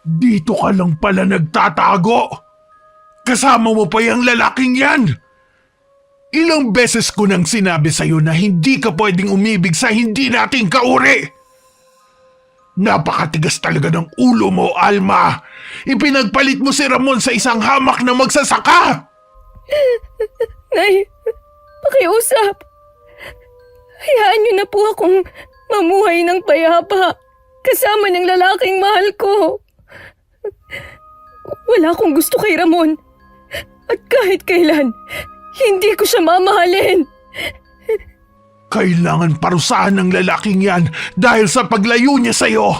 Dito ka lang pala nagtatago. Kasama mo pa yung lalaking yan. Ilang beses ko nang sinabi sa'yo na hindi ka pwedeng umibig sa hindi nating kauri. Napakatigas talaga ng ulo mo, Alma. Ipinagpalit mo si Ramon sa isang hamak na magsasaka. Nay, pakiusap. Hayaan niyo na po akong mamuhay ng payapa kasama ng lalaking mahal ko. Wala akong gusto kay Ramon. At kahit kailan, hindi ko siya mamahalin. Kailangan parusahan ng lalaking yan dahil sa paglayo niya sa'yo.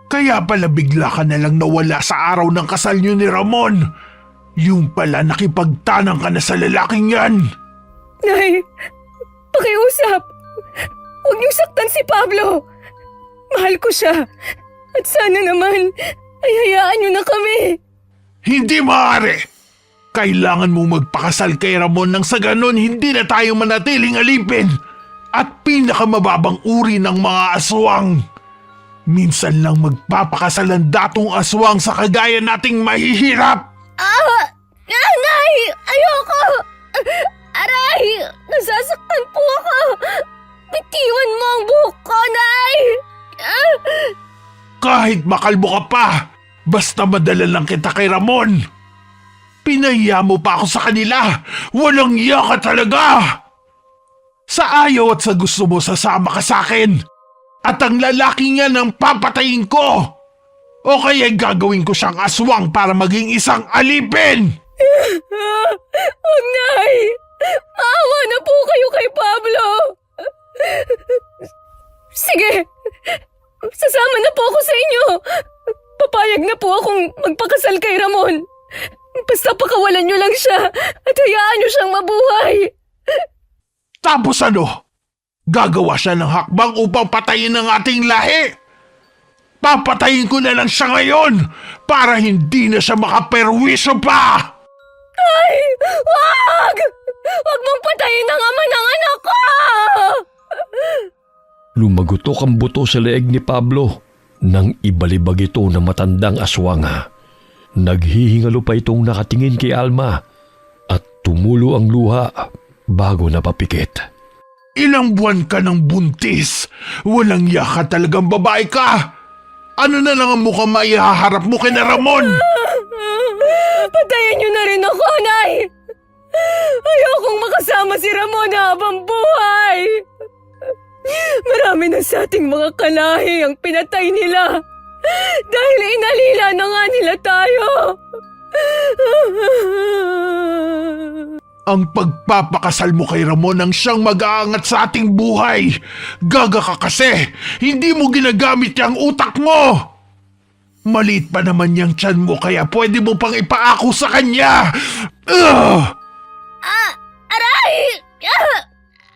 Kaya pala bigla ka nalang nawala sa araw ng kasal niyo ni Ramon. Yung pala nakipagtanang ka na sa lalaking yan. Nay, pakiusap. Huwag niyong saktan si Pablo. Mahal ko siya. At sana naman ay hayaan niyo na kami. Hindi maaari. Kailangan mong magpakasal kay Ramon nang sa ganon hindi na tayo manatiling alipin at pinakamababang uri ng mga aswang. Minsan lang magpapakasal ang datong aswang sa kagaya nating mahihirap. Nay! Ayoko! Aray! Nasasaktan po ako! Bitiwan mo ang buhok ko, Nay! Kahit makalbo ka pa, basta madala lang kita kay Ramon. Pinahiya mo pa ako sa kanila. Walang iya ka talaga. Sa ayaw at sa gusto mo sasama ka sa akin. At ang lalaki nga nang papatayin ko. O kaya gagawin ko siyang aswang para maging isang alipin. Huwag, Nay! Maawa na po kayo kay Pablo! Sige! Sasama na po ako sa inyo! Papayag na po akong magpakasal kay Ramon! Basta pakawalan niyo lang siya at hayaan niyo siyang mabuhay! Tapos ano? Gagawa siya ng hakbang upang patayin ang ating lahi. Papatayin ko na lang siya ngayon para hindi na siya makaperwisyo pa! Ay! Wag! Wag mong patayin ang ama ng anak ko! Lumagutok ang buto sa leeg ni Pablo nang ibalibag ito ng matandang aswanga. Naghihingalo pa itong nakatingin kay Alma at tumulo ang luha bago napapikit. Ilang buwan ka ng buntis. Walang yaka talagang babae ka. Ano na lang ang mukhang maihaharap mo kina Ramon? Patayin niyo na rin ako, Nay! Ayokong makasama si Ramon habang buhay! Marami na sa ating mga kalahi ang pinatay nila dahil inalila na nga nila tayo. Ang pagpapakasal mo kay Ramon ang siyang mag-aangat sa ating buhay. Gaga ka kasi, hindi mo ginagamit yung utak mo. Maliit pa naman yung tiyan mo kaya pwede mo pang ipaako sa kanya. Aray!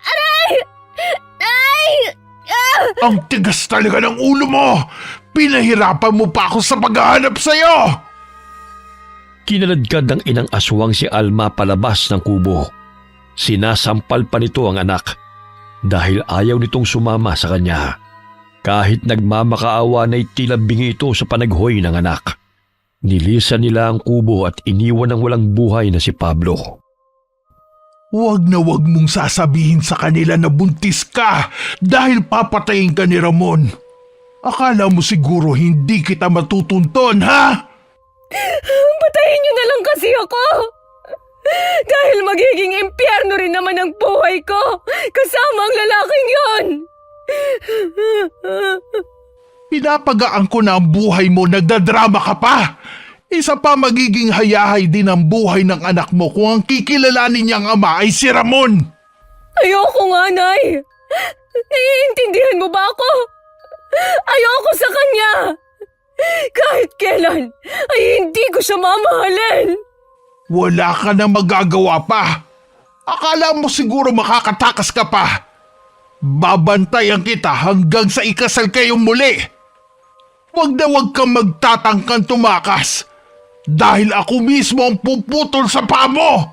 Aray! Ay! Ang tigas talaga ng ulo mo. Pinahirapan mo pa ako sa paghahanap sa'yo. Kinaladkad ng inang aswang si Alma palabas ng kubo. Sinasampal pa nito ang anak dahil ayaw nitong sumama sa kanya. Kahit nagmamakaawa na'y tila bingi ito sa panaghoy ng anak. Nilisan nila ang kubo at iniwan ng walang buhay na si Pablo. Huwag na huwag mong sasabihin sa kanila na buntis ka dahil papatayin ka ni Ramon. Akala mo siguro hindi kita matutunton, ha? Patayin niyo na lang kasi ako! Dahil magiging impyerno rin naman ang buhay ko kasama ang lalaking yon! Pinapagaan ko na ang buhay mo, nagdadrama ka pa. Isa pa magiging hayahay din ang buhay ng anak mo kung ang kikilalanin niyang ama ay si Ramon. Ayoko nga, Nay! Naiintindihan mo ba ako? Ayoko sa kanya! Kahit kailan ay hindi ko siya mamahalin! Wala ka na magagawa pa. Akala mo siguro makakatakas ka pa. Babantayan kita hanggang sa ikasal kayong muli. Huwag na huwag kang magtatangkang tumakas dahil ako mismo ang puputol sa paa mo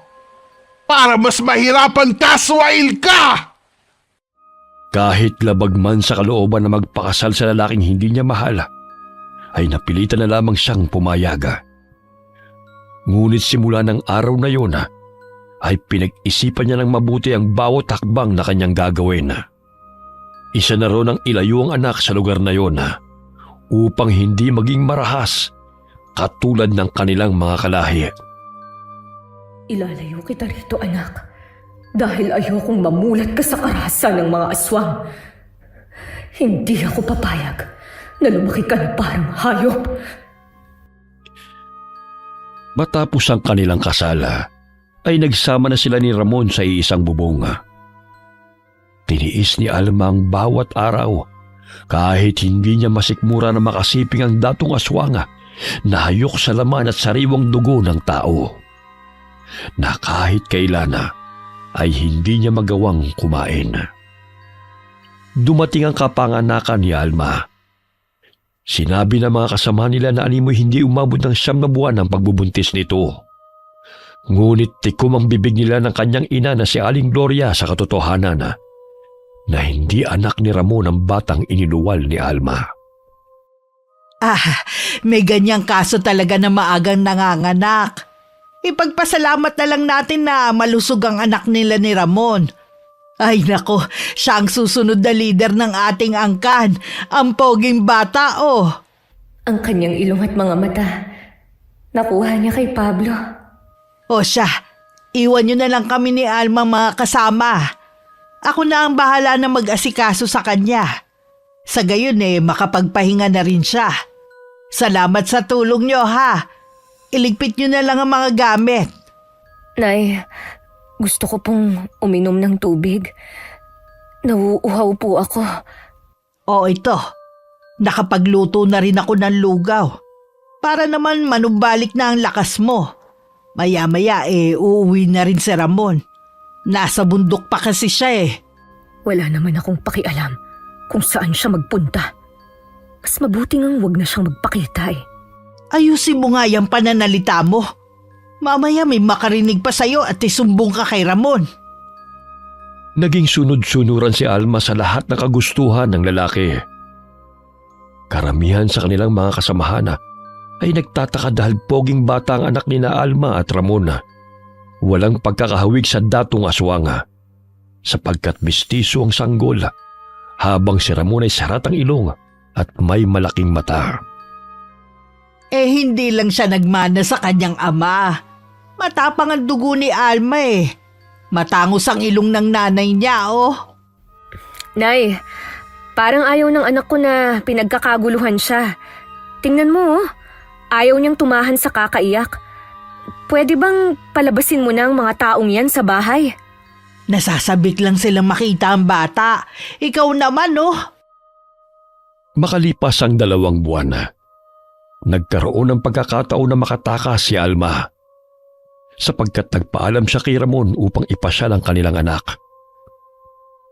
para mas mahirapan ka, swail ka! Kahit labag man sa kalooban na magpakasal sa lalaking hindi niya mahal, ay napilitan na lamang siyang pumayag. Ngunit simula ng araw na yun ay pinag-isipan niya ng mabuti ang bawat hakbang na kanyang gagawin. Isa na ron ang ilayo ang anak sa lugar na yun upang hindi maging marahas katulad ng kanilang mga kalahi. Ilalayo kita rito, anak. Dahil ayokong mamulat ka sa karahasan ng mga aswang. Hindi ako papayag na lumaki ka na parang hayop. Matapos ang kanilang kasal, ay nagsama na sila ni Ramon sa iisang bubong. Tiniis ni Alma ang bawat araw kahit hindi niya masikmura na makasiping ang datong aswang na hayok sa laman at sariwang dugo ng tao, na kahit kailan ay hindi niya magawang kumain. Dumating ang kapanganakan ni Alma. Sinabi ng mga kasama nila na animoy hindi umabot ng 9 na buwan ang pagbubuntis nito. Ngunit tikom ang bibig nila ng kanyang ina na si Aling Gloria sa katotohanan na hindi anak ni Ramon ang batang iniluwal ni Alma. May ganyang kaso talaga na maagang nanganganak. Ipagpasalamat na lang natin na malusog ang anak nila ni Ramon. Ay nako, siya ang susunod na leader ng ating angkan, ang poging bata Ang kanyang ilong at mga mata, nakuha niya kay Pablo. O siya, iwan niyo na lang kami ni Alma mga kasama. Ako na ang bahala na mag-asikaso sa kanya. Sa gayon makapagpahinga na rin siya. Salamat sa tulong niyo ha. Iligpit niyo na lang ang mga gamit. Nay, gusto ko pong uminom ng tubig. Nauuhaw po ako. O ito, nakapagluto na rin ako ng lugaw. Para naman manumbalik na ang lakas mo. Maya-maya uuwi na rin si Ramon. Nasa bundok pa kasi siya Wala naman akong pakialam kung saan siya magpunta. Mas mabuti ngang wag na siyang magpakita Ayusin mo nga yung pananalita mo. Mamaya may makarinig pa sa'yo at isumbong ka kay Ramon. Naging sunod-sunuran si Alma sa lahat ng kagustuhan ng lalaki. Karamihan sa kanilang mga kasamahan ay nagtataka dahil poging bata ang anak ni na Alma at Ramon. Walang pagkakahawig sa datong aswang sapagkat mistiso ang sanggol habang si Ramon ay sarat ang ilong at may malaking mata. Hindi lang siya nagmana sa kanyang ama. Matapang ang dugo ni Alma Matangos ang ilong ng nanay niya Nay, parang ayaw ng anak ko na pinagkakaguluhan siya. Tingnan mo ayaw niyang tumahan sa kakaiyak. Pwede bang palabasin mo na ang mga taong yan sa bahay? Nasasabik lang silang makita ang bata. Ikaw naman Makalipas ang 2 buwan, nagkaroon ng pagkakataon na makatakas si Alma sapagkat nagpaalam siya kay Ramon upang ipasyal ang kanilang anak.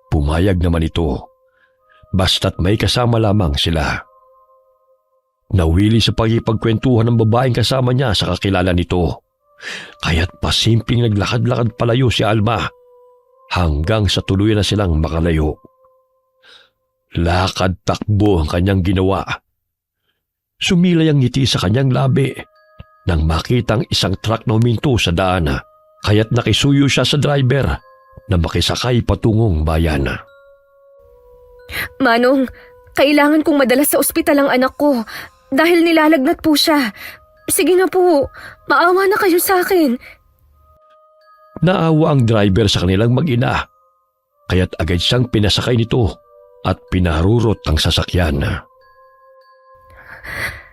Pumayag naman ito, basta't may kasama lamang sila. Nawili sa pagkipagkwentuhan ng babaeng kasama niya sa kakilala nito, kaya't pasimpleng naglakad-lakad palayo si Alma hanggang sa tuluyan na silang makalayo. Lakad-takbo ang kanyang ginawa. Sumilay ang ngiti sa kanyang labi nang makitang isang truck na huminto sa daan, kaya't nakisuyo siya sa driver na makisakay patungong bayan. Manong, kailangan kong madala sa ospital ang anak ko dahil nilalagnat po siya. Sige na po, maawa na kayo sa akin. Naawa ang driver sa kanilang mag-ina, kaya't agad siyang pinasakay nito at pinarurot ang sasakyan.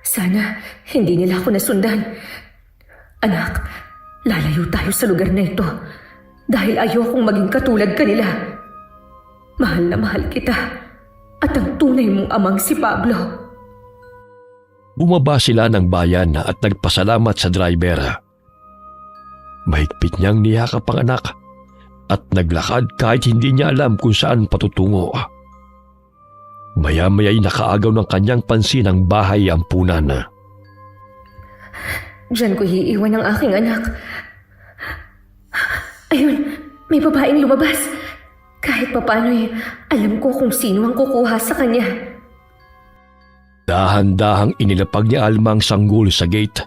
Sana hindi nila ako nasundan. Anak, lalayo tayo sa lugar na ito dahil ayokong maging katulad kanila. Mahal na mahal kita at ang tunay mong amang si Pablo. Bumaba sila ng bayan at nagpasalamat sa driver. Mahigpit niyang niyakap ang anak at naglakad kahit hindi niya alam kung saan patutungo. Maya-maya'y nakaagaw ng kanyang pansin ang bahay ampunan. Diyan ko iiwan ang aking anak. Ayun, may babaeng lumabas. Kahit papano'y alam ko kung sino ang kukuha sa kanya. Dahan-dahang inilapag ni Alma ang sanggol sa gate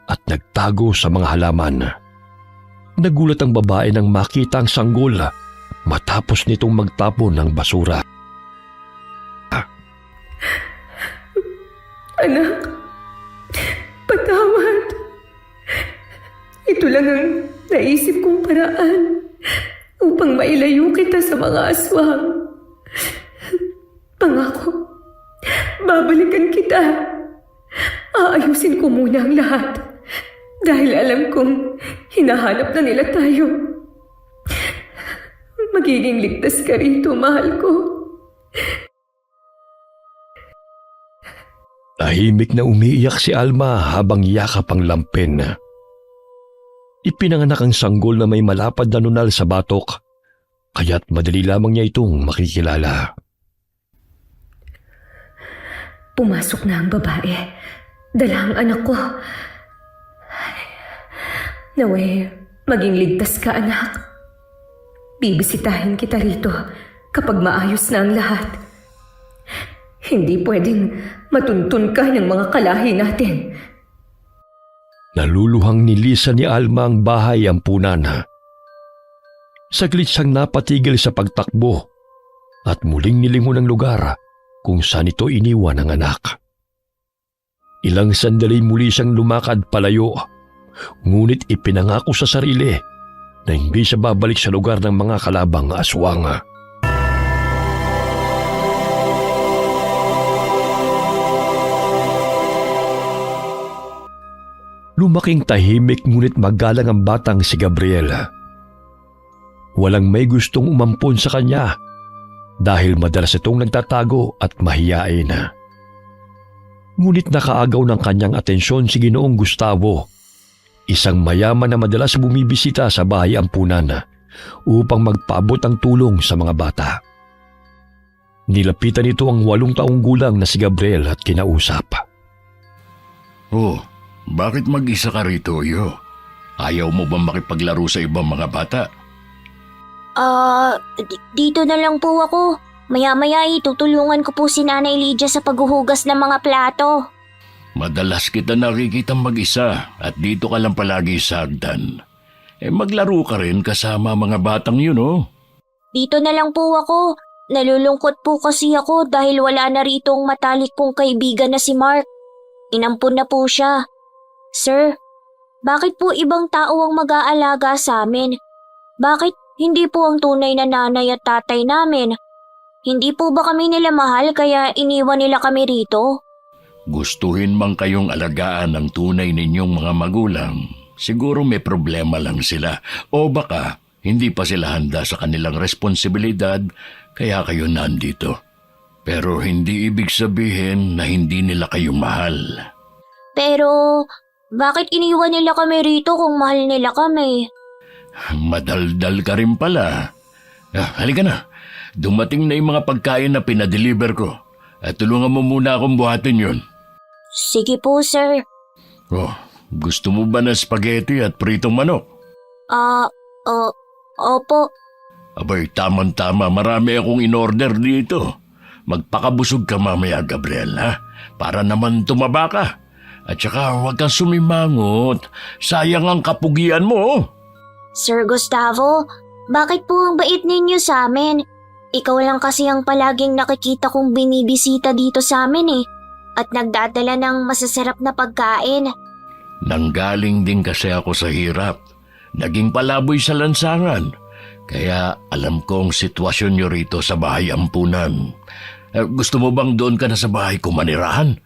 at nagtago sa mga halaman. Nagulat ang babae nang makita ang sanggol matapos nitong magtapon ng basura. Anak, patawad. Ito lang ang naisip kong paraan upang mailayo kita sa mga aswang. Pangako, babalikan kita. Aayusin ko muna ang lahat dahil alam kong hinahanap na nila tayo. Magiging ligtas ka rito, mahal ko. Tahimik na umiiyak si Alma habang yakap ang lampin. Ipinanganak ang sanggol na may malapad na nunal sa batok, kaya't madali lamang niya itong makikilala. Pumasok na ang babae. Dala ang anak ko. Naway, maging ligtas ka, anak. Bibisitahin kita rito kapag maayos na ang lahat. Hindi pwedeng matuntun ka ng mga kalahi natin. Naluluhang nilisan ni Alma ang bahay ampunan. Saglit siyang napatigil sa pagtakbo at muling nilingon ang lugar kung saan ito iniwan ng anak. Ilang sandali muli siyang lumakad palayo, ngunit ipinangako sa sarili na hindi siya babalik sa lugar ng mga kalabang aswang. Lumaking tahimik ngunit magalang ang batang si Gabriel. Walang may gustong umampon sa kanya dahil madalas itong nagtatago at mahiyain. Ngunit nakaagaw ng kanyang atensyon si Ginoong Gustavo, isang mayaman na madalas bumibisita sa bahay ampunan upang magpaabot ng tulong sa mga bata. Nilapitan nito ang 8 taong gulang na si Gabriel at kinausap. Oh, bakit mag-isa ka rito, Yo? Ayaw mo ba makipaglaro sa ibang mga bata? Dito na lang po ako. Maya-maya tutulungan ko po si Nanay Lydia sa paghuhugas ng mga plato. Madalas kita nakikita mag-isa at dito ka lang palagi sa hagdan. Maglaro ka rin kasama mga batang yun, oh. Dito na lang po ako. Nalulungkot po kasi ako dahil wala na rito ang matalik kong kaibigan na si Mark. Inampun na po siya. Sir, bakit po ibang tao ang mag-aalaga sa amin? Bakit hindi po ang tunay na nanay at tatay namin? Hindi po ba kami nila mahal kaya iniwan nila kami rito? Gustuhin mang kayong alagaan ng tunay ninyong mga magulang, siguro may problema lang sila. O baka hindi pa sila handa sa kanilang responsibilidad kaya kayo nandito. Pero hindi ibig sabihin na hindi nila kayo mahal. Pero bakit iniwan nila kami rito kung mahal nila kami? Madaldal ka rin pala. Halika na. Dumating na yung mga pagkain na pinadeliver ko. At tulungan mo muna akong buhatin yun. Sige po, sir. Oh, gusto mo ba ng spaghetti at pritong manok? Opo. Abay, tamang-tama. Marami akong in-order dito. Magpakabusog ka mamaya, Gabriel, ha? Para naman tumaba ka. At saka huwag kang sumimangot. Sayang ang kapugian mo. Sir Gustavo, bakit po ang bait ninyo sa amin? Ikaw lang kasi ang palaging nakikita kong binibisita dito sa amin eh. At nagdadala ng masasarap na pagkain. Nanggaling din kasi ako sa hirap. Naging palaboy sa lansangan. Kaya alam ko ang sitwasyon nyo rito sa bahay ampunan. Gusto mo bang doon ka na sa bahay ko manirahan?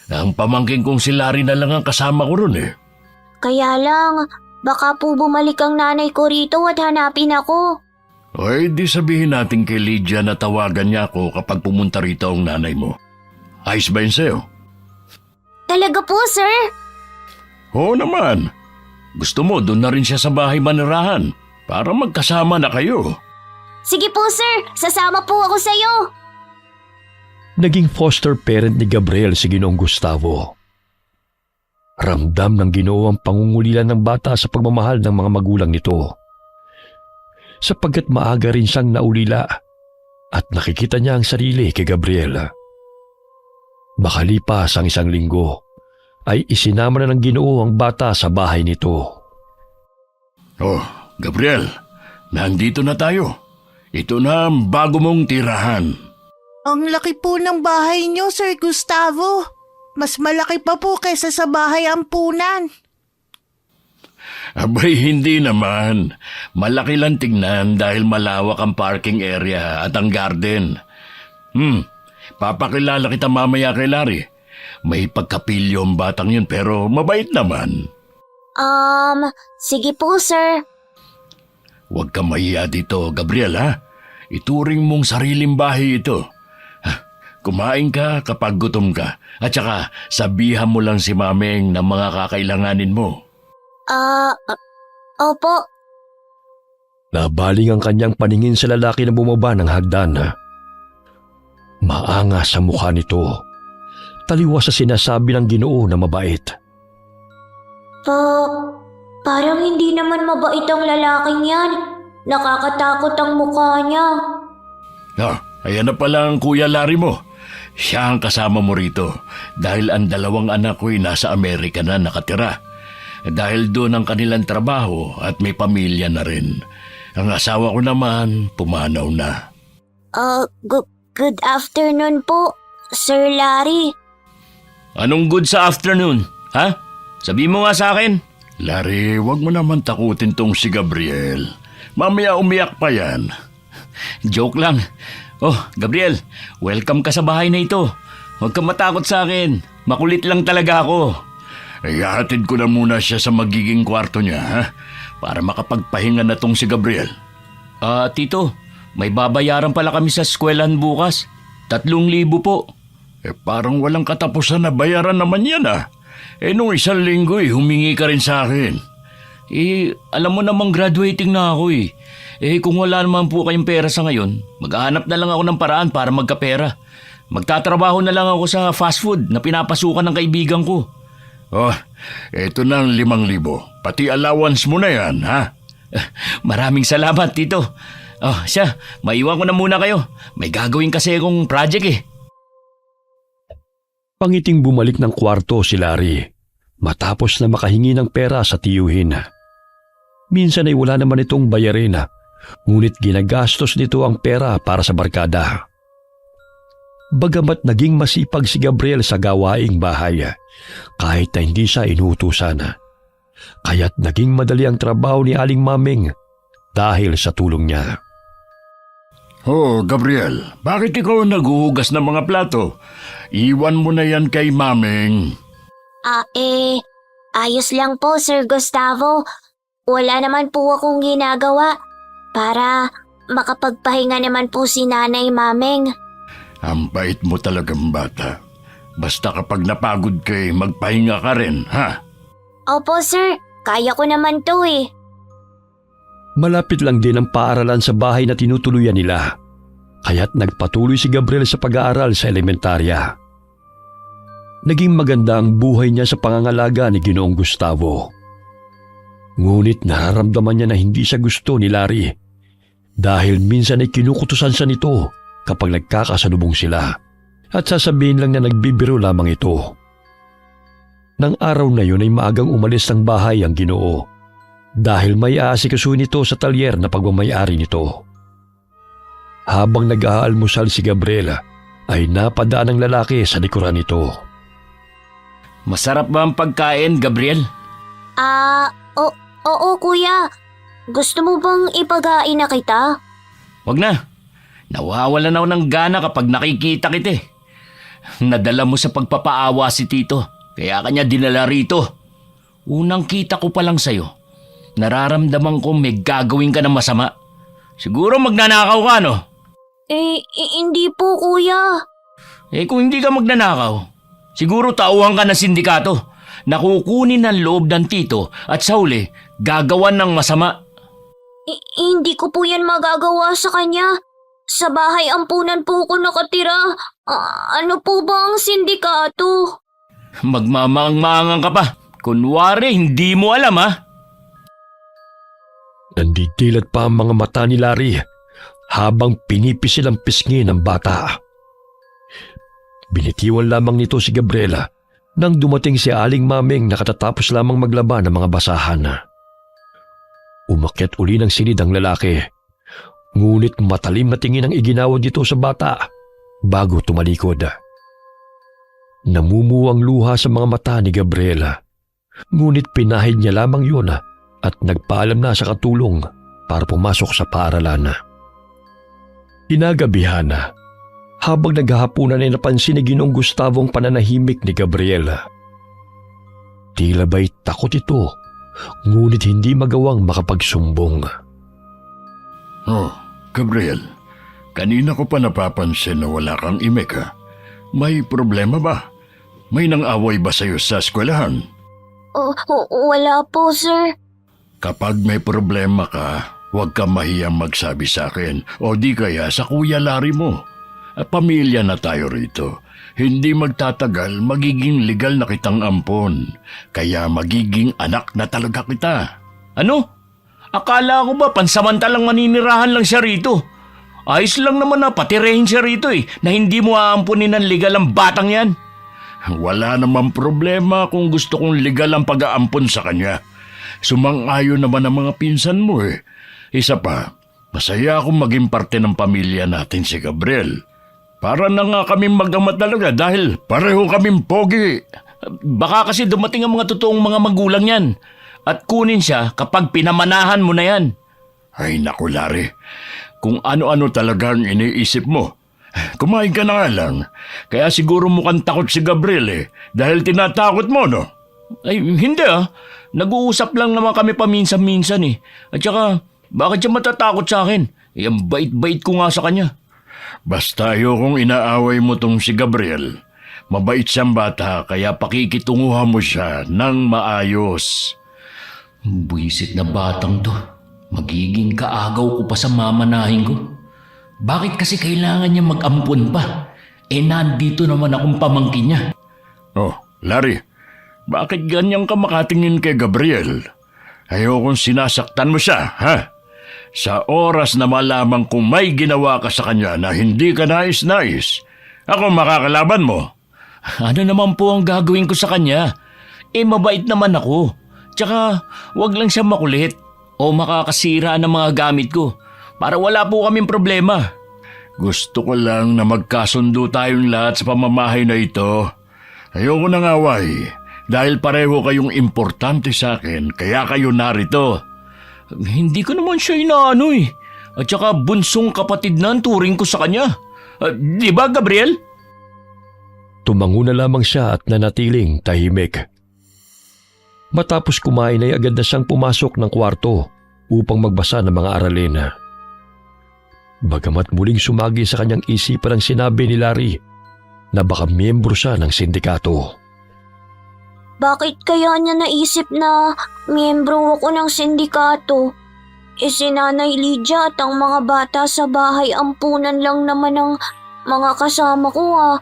Ang pamangking kong si Larry na lang ang kasama ko ron eh. Kaya lang, baka po bumalik ang nanay ko rito at hanapin ako. Oy, di sabihin natin kay Lydia na tawagan niya ako kapag pumunta rito ang nanay mo. Ayos ba yun sa'yo? Talaga po, sir? Oo naman. Gusto mo doon na rin siya sa bahay manirahan para magkasama na kayo. Sige po, sir. Sasama po ako sa'yo. Naging foster parent ni Gabriel si Ginoong Gustavo. Ramdam ng Ginoo ang pangungulilan ng bata sa pagmamahal ng mga magulang nito. Sapagkat maaga rin siyang naulila at nakikita niya ang sarili kay Gabriel. Makalipas ang 1 linggo, ay isinama na ng Ginoo ang bata sa bahay nito. Oh, Gabriel, nandito na tayo. Ito na ang bago mong tirahan. Ang laki po ng bahay niyo, Sir Gustavo. Mas malaki pa po kaysa sa bahay ampunan. Abay, hindi naman. Malaki lang tignan dahil malawak ang parking area at ang garden. Papakilala kita mamaya kay Larry. May pagkapilyo ang batang yun pero mabait naman. Sige po, sir. Huwag ka mahiya dito, Gabriel, ha? Ituring mong sariling bahay ito. Kumain ka kapag gutom ka. At saka, sabihan mo lang si Mameng ng mga kakailanganin mo. Opo. Nabaling ang kanyang paningin sa lalaki na bumaba ng hagdan. Maangas sa mukha nito. Taliwas sa sinasabi ng Ginoo na mabait. Parang hindi naman mabait ang lalaking yan. Nakakatakot ang mukha niya. Ayan na pala ang Kuya Larry mo. Siya ang kasama mo rito dahil ang 2 anak ko'y nasa Amerika na nakatira. Dahil doon ang kanilang trabaho at may pamilya na rin. Ang asawa ko naman pumanaw na. Good afternoon po, Sir Larry. Anong good sa afternoon, ha? Sabi mo nga sa akin. Larry, wag mo naman takutin tong si Gabriel. Mamaya umiyak pa yan. Joke lang. Oh, Gabriel, welcome ka sa bahay na ito. Huwag kang matakot sa akin. Makulit lang talaga ako. Ihahatid ko na muna siya sa magiging kwarto niya, ha? Para makapagpahinga na tong si Gabriel. Tito, may babayaran pala kami sa eskwelahan bukas. 3,000 po. Parang walang katapusan na bayaran naman yan, ah. Nung 1 linggo humingi ka rin sa akin. Alam mo namang graduating na ako eh. Kung wala naman po kayong pera sa ngayon, maghahanap na lang ako ng paraan para magkapera. Magtatrabaho na lang ako sa fast food na pinapasukan ng kaibigan ko. Oh, eto na ang 5,000. Pati allowance mo na yan, ha? Maraming salamat, Tito. Siya, maiwan ko na muna kayo. May gagawin kasi akong project eh. Pangiting bumalik ng kwarto si Larry matapos na makahingi ng pera sa tiyuhin. Minsan ay wala naman itong bayarin, ngunit ginagastos nito ang pera para sa barkada. Bagamat naging masipag si Gabriel sa gawaing bahay, kahit na hindi siya inuutusan, kaya't naging madali ang trabaho ni Aling Mameng dahil sa tulong niya. Oh, Gabriel, bakit ikaw naghuhugas ng mga plato? Iwan mo na yan kay Mameng. Ayos lang po, Sir Gustavo. Wala naman po akong ginagawa para makapagpahinga naman po si Nanay Mameng. Ang bait mo talagang bata. Basta kapag napagod ka magpahinga ka rin, ha? Opo, sir. Kaya ko naman to eh. Malapit lang din ang paaralan sa bahay na tinutuluyan nila, kaya't nagpatuloy si Gabriel sa pag-aaral sa elementarya. Naging maganda ang buhay niya sa pangangalaga ni Ginoong Gustavo. Ngunit nararamdaman niya na hindi siya gusto ni Larry dahil minsan ay kinukutusan siya nito kapag nagkakasalubong sila at sasabihin lang na nagbibiro lamang ito. Nang araw na yun ay maagang umalis ng bahay ang Ginoo dahil may aasikasuhin ito sa talyer na pagmamayari nito. Habang nag-aalmusal si Gabriel ay napadaan ng lalaki sa likuran nito. Masarap ba ang pagkain, Gabriel? Oo kuya. Gusto mo bang ipagain na kita? Wag na. Nawawalan ako ng gana kapag nakikita kita eh. Nadala mo sa pagpapaawa si Tito, kaya kanya dinala rito. Unang kita ko pa lang sa'yo, nararamdaman ko may gagawin ka ng masama. Siguro magnanakaw ka, no? Hindi po kuya. Kung hindi ka magnanakaw, siguro tauhan ka ng sindikato na kukunin ng loob ng Tito at sa huli, gagawan ng masama. Hindi ko po yan magagawa sa kanya. Sa bahay ampunan po ko nakatira. Ano po ba ang sindikato? Magmamangmangan ka pa. Kunwari, hindi mo alam, ha? Nandidilat pa ang mga mata ni Larry habang pinipisil ang pisngi ng bata. Binitiwan lamang nito si Gabriela nang dumating si Aling Maming na katatapos lamang maglaba ng mga basahan. Umakyat uli ng silid ang lalaki, ngunit matalim na tingin ang iginawa dito sa bata bago tumalikod. Namumuwang luha sa mga mata ni Gabriela, ngunit pinahid niya lamang yun at nagpaalam na sa katulong para pumasok sa paaralan. Kinagabihan na, habang naghahapunan ay napansin ni Ginoong Gustavo ang pananahimik ni Gabriela. Tila ba'y takot ito, ngunit hindi magawang makapagsumbong. Oh, Gabriel, kanina ko pa napapansin na wala kang imik ha. May problema ba? May nang-away ba sa'yo sa eskwelahan? Wala po, sir. Kapag may problema ka, huwag ka mahiyang magsabi sa akin o di kaya sa Kuya Larry mo. Pamilya na tayo rito. Hindi magtatagal, magiging legal na kitang ampon. Kaya magiging anak na talaga kita. Ano? Akala ko ba pansamantalang maninirahan lang siya rito? Ayos lang naman na patirehin siya rito na hindi mo aampunin ng legal ang batang yan. Wala namang problema kung gusto kong legal ang pag-aampon sa kanya. Sumang-ayon naman ang mga pinsan mo Isa pa, masaya akong maging parte ng pamilya natin si Gabriel. Para na nga kaming mag-ama talaga dahil pareho kaming pogi. Baka kasi dumating ang mga totoong mga magulang yan at kunin siya kapag pinamanahan mo na yan. Ay naku Larry, kung ano-ano talagang iniisip mo. Kumain ka na nga lang. Kaya siguro mukhang takot si Gabriel dahil tinatakot mo, no? Ay, hindi Nag-uusap lang naman kami paminsan-minsan At saka, bakit siya matatakot sa akin? Ang bait-bait ko nga sa kanya. Basta ayokong inaaway mo tong si Gabriel. Mabait siyang bata kaya pakikitunguhan mo siya ng maayos. Buisit na batang to. Magiging kaagaw ko pa sa mamanahin ko. Bakit kasi kailangan niya mag-ampon pa? Nandito naman akong pamangkin niya. Oh, Larry, bakit ganyan ka makatingin kay Gabriel? Ayokong sinasaktan mo siya, ha? Sa oras na malaman kung may ginawa ka sa kanya na hindi ka nais-nais, ako makakalaban mo. Ano naman po ang gagawin ko sa kanya? Mabait naman ako. Tsaka, wag lang siya makulit o makakasira ng mga gamit ko para wala po kaming problema. Gusto ko lang na magkasundo tayong lahat sa pamamahay na ito. Ayoko ng away dahil pareho kayong importante sa akin kaya kayo narito. Hindi ko naman siya inaano At saka bunsong kapatid na ang turing ko sa kanya. Di ba, Gabriel? Tumango na lamang siya at nanatiling tahimik. Matapos kumain ay agad na siyang pumasok ng kwarto upang magbasa ng mga aralin. Bagamat muling sumagi sa kanyang isipan ang sinabi ni Larry na baka miyembro siya ng sindikato. Bakit kaya niya naisip na miyembro ako ng sindikato? Si Nanay Lydia at ang mga bata sa bahay ampunan lang naman ng mga kasama ko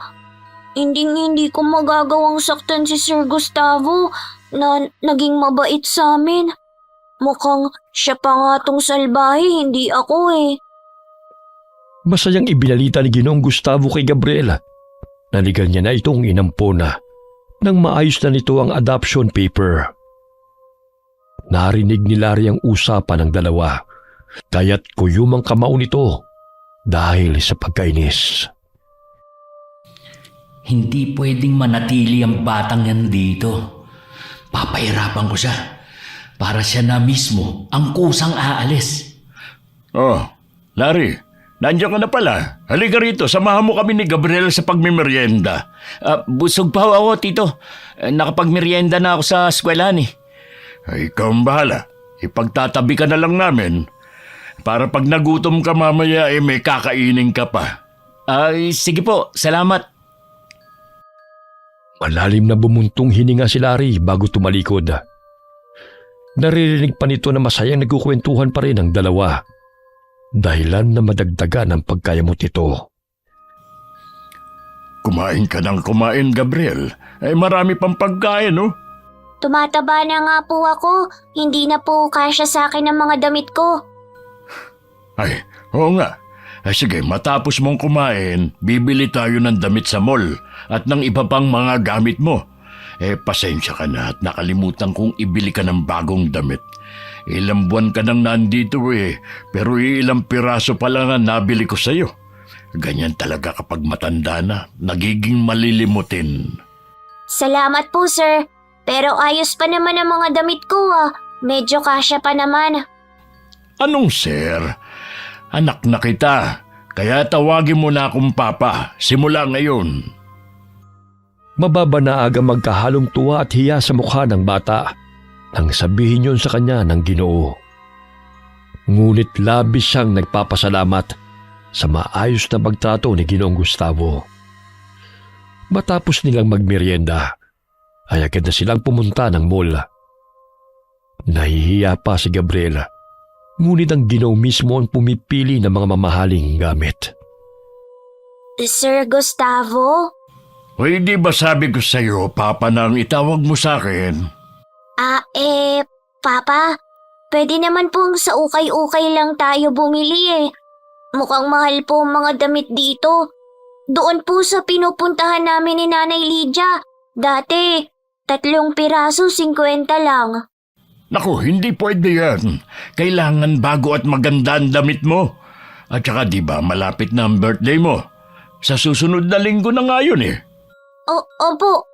Hindi ko magagawang saktan si Sir Gustavo na naging mabait sa amin. Mukhang siya pa nga tong salbahe, hindi ako Masayang ibinalita ni Ginoong Gustavo kay Gabriela na legal niya na itong inampona nang maayos na nito ang adoption paper. Narinig ni Larry ang usapan ng dalawa, kaya't kuyumang kamao nito dahil sa pagkainis. Hindi pwedeng manatili ang batang yan dito. Papahirapan ko siya para siya na mismo ang kusang aalis. Oh, Larry, nandiyan ka na pala. Halika rito, samahan mo kami ni Gabriel sa pagmimerienda. Busog pa ako, Tito. Nakapagmerienda na ako sa eskwelahan Ay, ikaw ang bahala. Ipagtatabi ka na lang namin. Para pag nagutom ka mamaya, may kakainin ka pa. Sige po, salamat. Malalim na bumuntong hininga si Larry bago tumalikod. Naririnig pa nito na masayang nagkukwentuhan pa rin ang dalawa. Dahilan na madagdagan ang pagkayamot nito. Kumain ka ng kumain, Gabriel. Ay marami pang pagkain, Tumataba na nga po ako. Hindi na po kasya sa akin ang mga damit ko. Ay, oo nga. Sige, matapos mong kumain, bibili tayo ng damit sa mall at ng iba pang mga gamit mo. Pasensya ka na at nakalimutan kong ibili ka ng bagong damit. Ilang buwan ka nang nandito pero ilang piraso pa lang ang nabili ko sa'yo. Ganyan talaga kapag matanda na, nagiging malilimutin. Salamat po, sir. Pero ayos pa naman ang mga damit ko Medyo kasya pa naman. Anong sir? Anak na kita, kaya tawagin mo na akong papa, simula ngayon. Mababa na aga magkahalong tuwa at hiya sa mukha ng bata nang sabihin yon sa kanya ng Ginoo. Ngunit labis siyang nagpapasalamat sa maayos na pagtrato ni Ginoong Gustavo. Matapos nilang magmerienda, ay agad na silang pumunta ng mall. Nahihiya pa si Gabriel, ngunit ang Ginoo mismo ang pumipili ng mga mamahaling gamit. Sir Gustavo? Di ba sabi ko sa'yo, papa nang itawag mo sa akin? Papa, pwede naman pong sa ukay-ukay lang tayo bumili Mukhang mahal po ang mga damit dito. Doon po sa pinupuntahan namin ni Nanay Lydia. Dati, 3 piraso, 50 lang. Naku, hindi pwede yan. Kailangan bago at maganda ang damit mo. At saka di ba malapit na ang birthday mo? Sa susunod na linggo na nga yun Opo,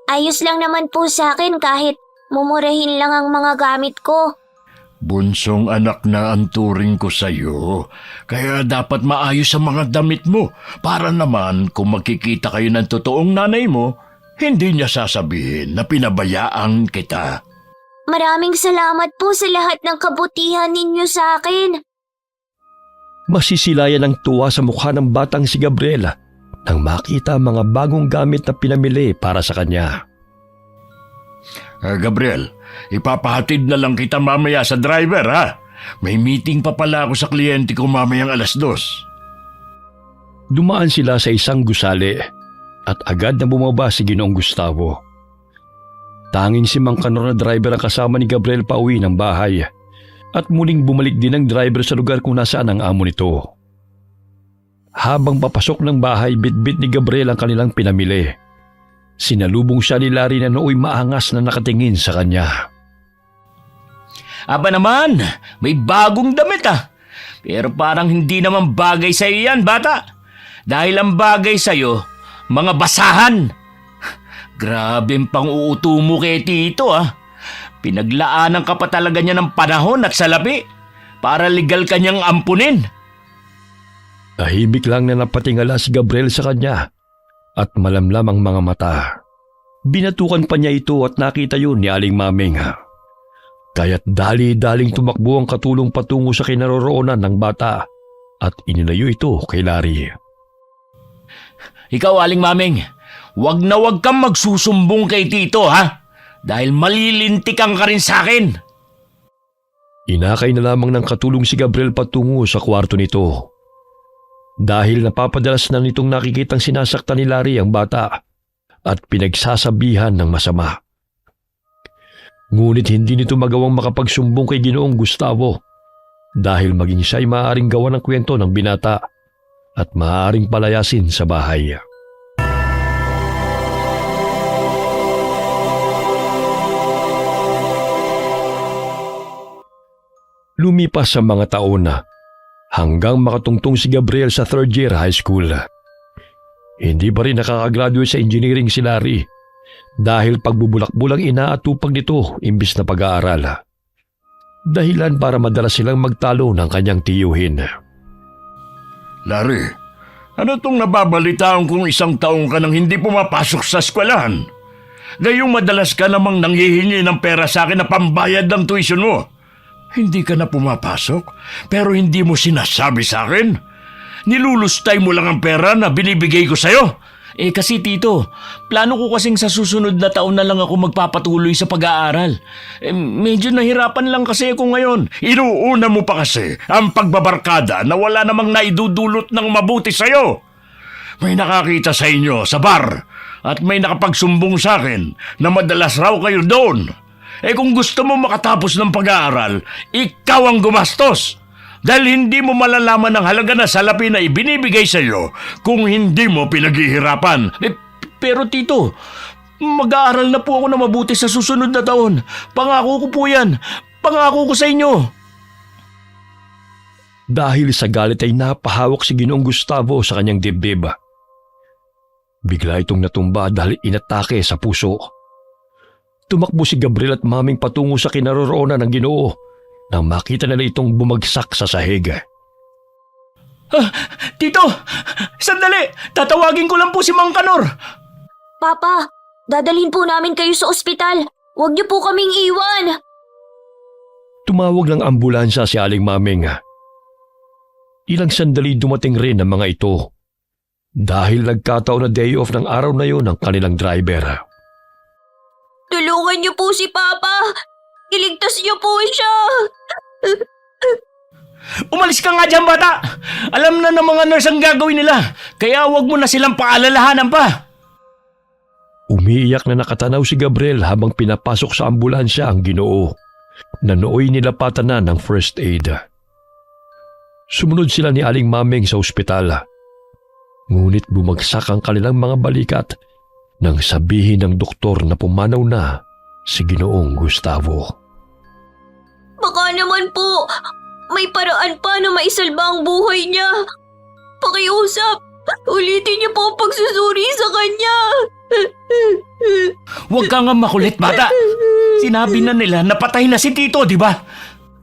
ayos lang naman po sa akin kahit mumurahin lang ang mga gamit ko. Bunsong anak na ang turing ko sa'yo, kaya dapat maayos ang mga damit mo para naman kung makikita kayo ng totoong nanay mo, hindi niya sasabihin na pinabayaan kita. Maraming salamat po sa lahat ng kabutihan ninyo sa akin. Masisilayan ang tuwa sa mukha ng batang si Gabriel nang makita ang mga bagong gamit na pinamili para sa kanya. Gabriel, ipapahatid na lang kita mamaya sa driver May meeting pa pala ako sa kliyente ko mamayang 2:00. Dumaan sila sa isang gusali at agad na bumaba si Ginoong Gustavo. Tanging si Mang Kanor na driver ang kasama ni Gabriel pauwi ng bahay at muling bumalik din ang driver sa lugar kung nasaan ang amo nito. Habang papasok ng bahay, bitbit ni Gabriel ang kanilang pinamili. Sinalubong siya ni Larry na nooy maangas na nakatingin sa kanya. Aba naman, may bagong damit Pero parang hindi naman bagay sa'yo yan, bata. Dahil ang bagay sa'yo, mga basahan. Grabe ang pang-uuto mo kay Tito Pinaglaanan ka pa talaga niya ng panahon at salapi para legal kanyang ampunin. Tahimik lang na napatingala si Gabriel sa kanya at malamlam ang mga mata. Binatukan pa niya ito at nakita yun ni Aling Maming. Kaya't dali-daling tumakbo ang katulong patungo sa kinaroroonan ng bata at inilayo ito kay Larry. Ikaw, Aling Maming, wag na wag kang magsusumbong kay Tito dahil malilintikan ka rin sa akin. Inakay na lamang ng katulong si Gabriel patungo sa kwarto nito. Dahil napapadalas na nitong nakikitang sinasaktan ni Larry ang bata at pinagsasabihan ng masama. Ngunit hindi nito magawang makapagsumbong kay Ginoong Gustavo dahil maging siya'y maaaring gawa ng kwento ng binata at maaaring palayasin sa bahay. Lumipas sa mga taon hanggang makatungtong si Gabriel sa 3rd year high school. Hindi pa rin nakakagraduate sa engineering si Larry dahil pagbubulak-bulang inaatupag nito imbis na pag-aaral. Dahilan para madalas silang magtalo ng kanyang tiyuhin. Larry, ano tong nababalitaan kung 1 taong ka nang hindi pumapasok sa eskwelahan? Gayong madalas ka namang nanghihingi ng pera sa akin na pambayad ng tuition mo. Hindi ka na pumapasok, pero hindi mo sinasabi sa akin. Nilulustay mo lang ang pera na binibigay ko sa'yo. Kasi Tito, plano ko kasing sa susunod na taon na lang ako magpapatuloy sa pag-aaral. Medyo nahirapan lang kasi ako ngayon. Inuuna mo pa kasi ang pagbabarkada na wala namang naidudulot ng mabuti sa'yo. May nakakita sa inyo sa bar at may nakapagsumbong sa akin na madalas raw kayo doon. Kung gusto mo makatapos ng pag-aaral, ikaw ang gumastos. dahil hindi mo malalaman ang halaga na salapi na ibinibigay sa iyo kung hindi mo pinaghihirapan. Pero tito, mag-aaral na po ako na mabuti sa susunod na taon. Pangako ko po yan. Pangako ko sa inyo. Dahil sa galit ay napahawak si Ginoong Gustavo sa kanyang dibdib. Bigla itong natumba dahil inatake sa puso. Tumakbo si Gabriel at Maming patungo sa kinaroroonan ng Ginoo nang makita nila itong bumagsak sa sahig. Tito, sandali! Tatawagin ko lang po si Mang Kanor. Papa, dadalhin po namin kayo sa ospital. Huwag niyo po kaming iwan. Tumawag ng ambulansya si Aling Maming. Ilang sandali dumating rin ang mga ito dahil nagkataon na day off ng araw na yon ng kanilang driver. Tulungan niyo po si Papa. Iligtas niyo po siya. Umalis ka nga dyan, bata! Alam na ng mga nurse ang gagawin nila, kaya huwag mo na silang paalalahanan pa. Umiiyak na nakatanaw si Gabriel habang pinapasok sa ambulansya ang Ginoo na nooy nilapatan na ng first aid. Sumunod sila ni Aling Maming sa ospital. Ngunit bumagsak ang kanilang mga balikat nang sabihin ng doktor na pumanaw na si Ginoong Gustavo. Baka naman po, may paraan pa na maisalba ang buhay niya. Pakiusap, ulitin niyo po ang pagsusuri sa kanya. Huwag ka nga makulit, bata. Sinabi na nila na patay na si Tito, di ba?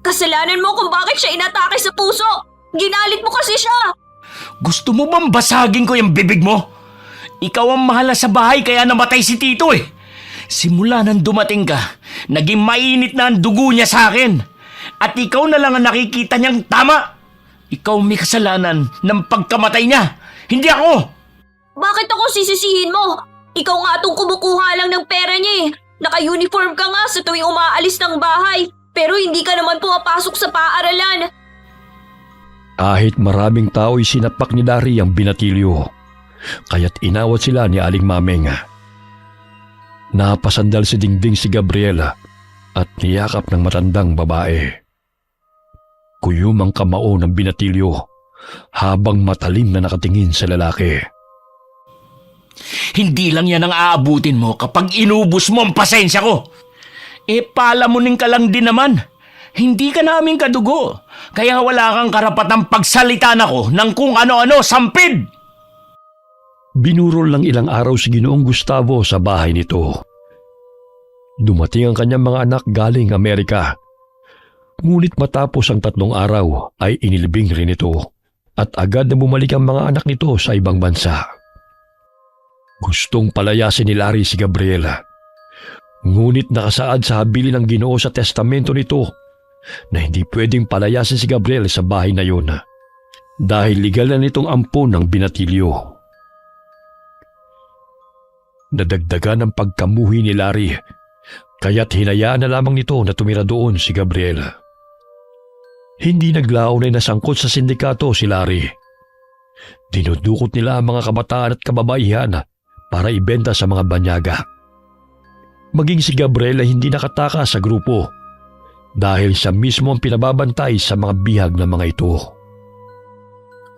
Kasalanan mo kung bakit siya inatake sa puso. Ginalit mo kasi siya. Gusto mo bang basagin ko yung bibig mo? Ikaw ang mahala sa bahay kaya namatay si Tito eh. Simula nang dumating ka, naging mainit na ang dugo niya sa akin. At ikaw na lang ang nakikita niyang tama. Ikaw may kasalanan ng pagkamatay niya, hindi ako. Bakit ako sisisihin mo? Ikaw nga itong kumukuha lang ng pera niya eh. Naka-uniform ka nga sa tuwing umaalis ng bahay. Pero hindi ka naman pumapasok sa paaralan. Kahit maraming tao'y sinapak ni Dari ang binatilyo, kaya't inawat sila ni Aling Maming. Napasandal si dingding si Gabriela at niyakap ng matandang babae. Kuyum ang kamao ng binatilyo habang matalim na nakatingin sa lalaki. Hindi lang yan ang aabutin mo kapag inubos mo ang pasensya ko. Palamunin ka lang din naman. Hindi ka namin kadugo, kaya wala kang karapatang pagsalitaan ako ng kung ano-ano, sampid! Binurol lang ilang araw si Ginoong Gustavo sa bahay nito. Dumating ang kanyang mga anak galing Amerika. Ngunit matapos ang 3 araw ay inilibing rin ito at agad na bumalik ang mga anak nito sa ibang bansa. Gustong palayasin ni Larry si Gabriela. Ngunit nakasaad sa habilin ng Ginoo sa testamento nito na hindi pwedeng palayasin si Gabriel sa bahay na yun dahil legal na nitong ampon ng binatilyo. Nadagdagan ang pagkamuhi ni Larry, kaya't hinayaan na lamang nito na tumira doon si Gabriel. Hindi naglaon ay nasangkot sa sindikato si Larry. Dinudukot nila ang mga kabataan at kababaihan para ibenta sa mga banyaga. Maging si Gabriel ay hindi nakataka sa grupo dahil siya mismo ang pinababantay sa mga bihag ng mga ito.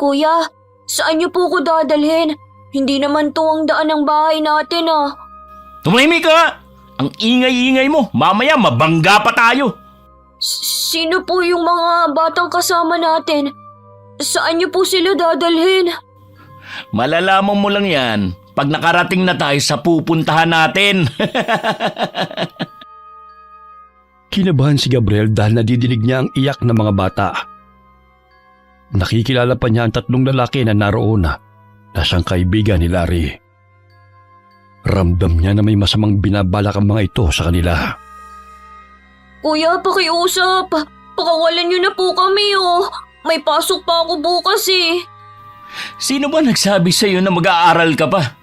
Kuya, saan niyo po ko dadalhin? Hindi naman to ang daan ng bahay natin ah. Tumahimik ka nga! Ang ingay-ingay mo, mamaya mabangga pa tayo. Sino po yung mga batang kasama natin? Saan niyo po sila dadalhin? Malalaman mo lang yan pag nakarating na tayo sa pupuntahan natin. Kinabahan si Gabriel dahil nadidinig niya ang iyak ng mga bata. Nakikilala pa niya ang 3 lalaki na naroon na siyang kaibigan ni Larry. Ramdam niya na may masamang binabalak ang mga ito sa kanila. Kuya, pakiusap. Pakawalan niyo na po kami oh. May pasok pa ako bukas eh. Sino ba nagsabi sa iyo na mag-aaral ka pa?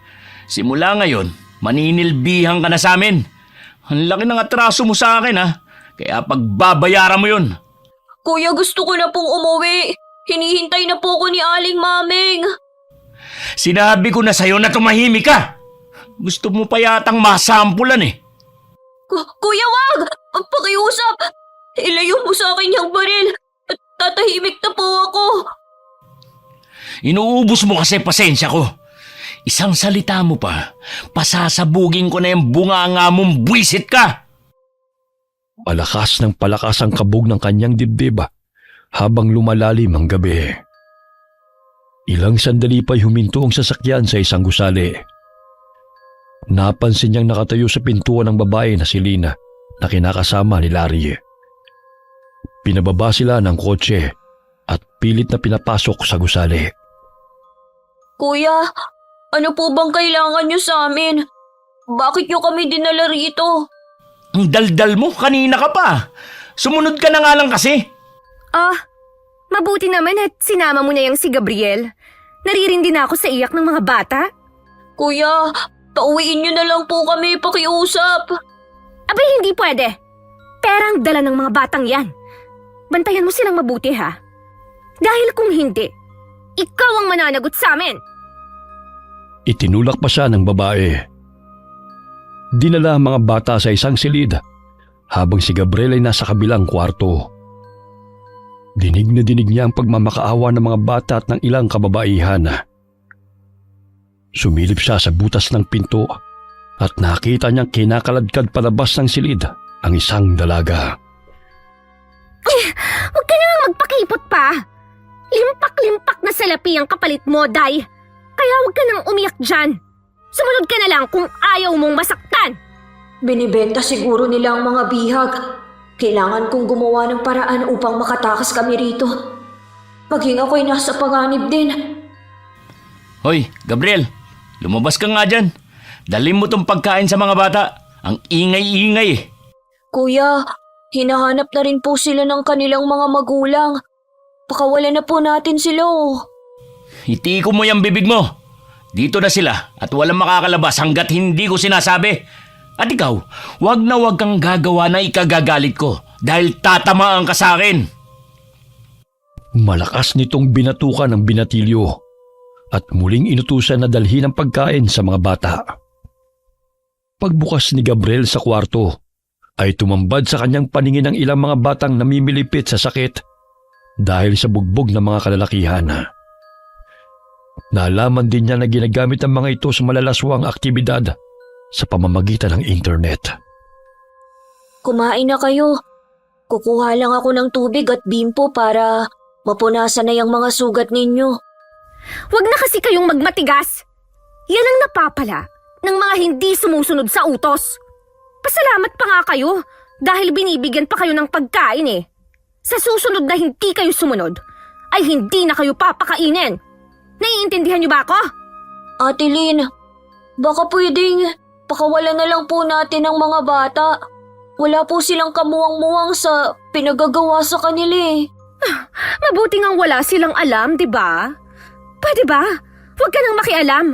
Simula ngayon, maninilbihan ka na sa amin. Ang laki ng atraso mo sa akin ha. Kaya pagbabayaran mo yun. Kuya, gusto ko na pong umuwi. Hinihintay na po ko ni Aling Maming. Sinabi ko na sa'yo na tumahimik ka. Gusto mo pa yatang masampulan eh. Kuya, wag! Pakiusap! Ilayo mo sa akin yung baril. tatahimik na po ako. Inuubos mo kasi pasensya ko. Isang salita mo pa, pasasabugin ko na yung bunganga mong buwisit ka. Palakas ng palakas ang kabog ng kanyang dibdib habang lumalalim ang gabi. Ilang sandali pa'y huminto ang sasakyan sa isang gusali. Napansin niyang nakatayo sa pintuan ng babae na si Lina na kinakasama ni Larry. Pinababa sila ng kotse at pilit na pinapasok sa gusali. Kuya, ano po bang kailangan niyo sa amin? Bakit niyo kami dinala rito? Ang daldal mo, kanina ka pa. Sumunod ka na nga lang kasi. Mabuti naman at sinama mo na yung si Gabriel. Naririndi na ako sa iyak ng mga bata. Kuya, pauwiin niyo na lang po kami pakiusap. Abay, hindi pwede. Perang dala ng mga batang yan. Bantayan mo silang mabuti, ha? Dahil kung hindi, ikaw ang mananagot sa amin. Itinulak pa siya ng babae. Dinala ang mga bata sa isang silid habang si Gabriel ay nasa kabilang kwarto. Dinig na dinig niya ang pagmamakaawa ng mga bata at ng ilang kababaihan. Sumilip siya sa butas ng pinto at nakita niyang kinakaladkad palabas ng silid ang isang dalaga. Huwag ka nang magpakipot pa. Limpak-limpak na salapi ang kapalit mo, Day. Kaya huwag ka nang umiyak dyan. Sumunod ka na lang kung ayaw mong masaktan. Binibenta siguro nila ang mga bihag. Kailangan kong gumawa ng paraan upang makatakas kami rito. Maging ako'y nasa panganib din. Hoy, Gabriel, lumabas ka nga dyan. Dalhin mo tong pagkain sa mga bata. Ang ingay-ingay eh. Kuya, hinahanap na rin po sila ng kanilang mga magulang. Pakawala na po natin sila oh. Itiko mo yung bibig mo. Dito na sila at walang makakalabas hanggat hindi ko sinasabi. At ikaw, wag na wag kang gagawa na ikagagalit ko dahil tatamaan ka sa akin. Malakas nitong binatukan ang binatilyo at muling inutusan na dalhin ang pagkain sa mga bata. Pagbukas ni Gabriel sa kwarto, ay tumambad sa kanyang paningin ang ilang mga batang namimilipit sa sakit dahil sa bugbog ng mga kalalakihan. Nalaman din niya na ginagamit ang mga ito sa malalaswang aktibidad sa pamamagitan ng internet. Kumain na kayo. Kukuha lang ako ng tubig at bimpo para mapunasan na yung mga sugat ninyo. Huwag na kasi kayong magmatigas. Yan ang napapala ng mga hindi sumusunod sa utos. Pasalamat pa nga kayo dahil binibigyan pa kayo ng pagkain eh. Sa susunod na hindi kayo sumunod, ay hindi na kayo papakainin. Naiintindihan niyo ba ako? Ate Lynn, baka pwedeng pakawalan na lang po natin ang mga bata. Wala po silang kamuwang-muwang sa pinagagawa sa kanila eh. Mabuti ngang wala silang alam, di ba? Pwede ba? Huwag ka nang makialam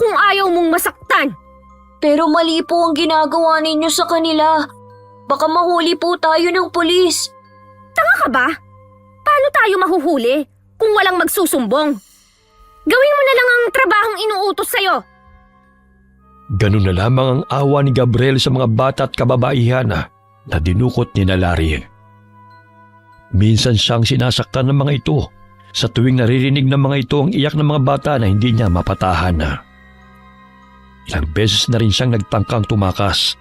kung ayaw mong masaktan. Pero mali po ang ginagawa ninyo sa kanila. Baka mahuli po tayo ng pulis. Tanga ka ba? Paano tayo mahuhuli kung walang magsusumbong? Gawin mo na lang ang trabahong inuutos sa'yo. Ganun na lamang ang awa ni Gabriel sa mga bata at kababaihan na dinukot ni Larry. Minsan siyang sinasaktan ng mga ito sa tuwing naririnig ng mga ito ang iyak ng mga bata na hindi niya mapatahan. Ilang beses na rin siyang nagtangkang tumakas,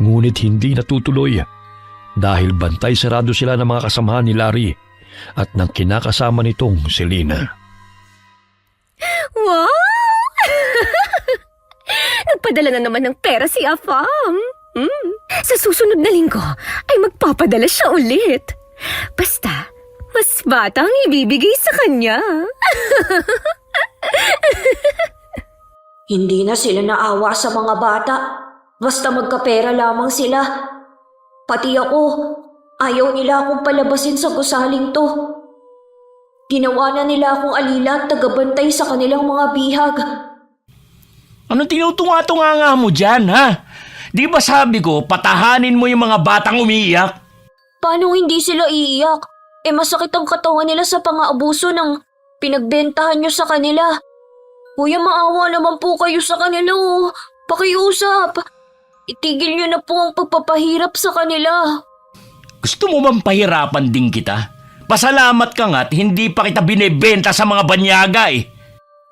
ngunit hindi natutuloy dahil bantay sarado sila ng mga kasamahan ni Larry at ng kinakasama nitong si Lina. Wow! Nagpadala na naman ng pera si Afam. Sa susunod na linggo ay magpapadala siya ulit. Basta, mas bata ang ibibigay sa kanya. Hindi na sila naawa sa mga bata. Basta magkapera lamang sila. Pati ako, ayaw nila akong palabasin sa gusaling to. Ginawa na nila akong alila at tagabantay sa kanilang mga bihag. Ano tinutunga-tunga mo dyan, ha? Di ba sabi ko, patahanin mo yung mga batang umiiyak? Paano hindi sila iiyak? Masakit ang katawan nila sa pang-aabuso ng pinagbentahan nyo sa kanila. Kuya, maawa naman po kayo sa kanila oh. Pakiusap. Itigil nyo na po ang pagpapahirap sa kanila. Gusto mo bang pahirapan din kita? Pasalamat ka nga't hindi pa kita binebenta sa mga banyaga eh.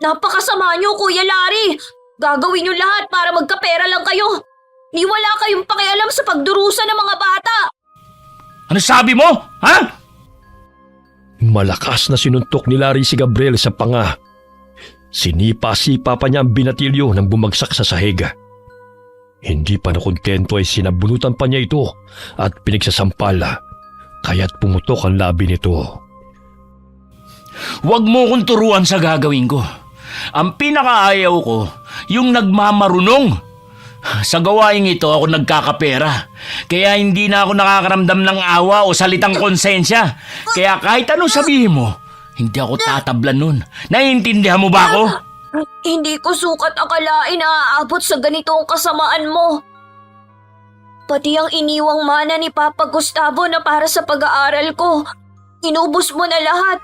Napakasama niyo, Kuya Larry. Gagawin niyo lahat para magkapera lang kayo. Ni wala kayong pakialam sa pagdurusa ng mga bata. Ano sabi mo? Ha? Malakas na sinuntok ni Larry si Gabriel sa panga. Sinipa-sipa pa niya ang binatilyo nang bumagsak sa sahig. Hindi pa nakontento ay sinabunutan pa niya ito at pinagsasampal, kaya't pumutok ang labi nito. Huwag mo kong turuan sa gagawin ko. Ang pinakaayaw ko, yung nagmamarunong. Sa gawaing ito ako nagkakapera. Kaya hindi na ako nakakaramdam ng awa o salitang konsensya. Kaya kahit anong sabihin mo, hindi ako tatablan nun. Naiintindihan mo ba ako? Hindi ko sukat akalain na aabot sa ganitong kasamaan mo. Pati ang iniwang mana ni Papa Gustavo na para sa pag-aaral ko, inubos mo na lahat.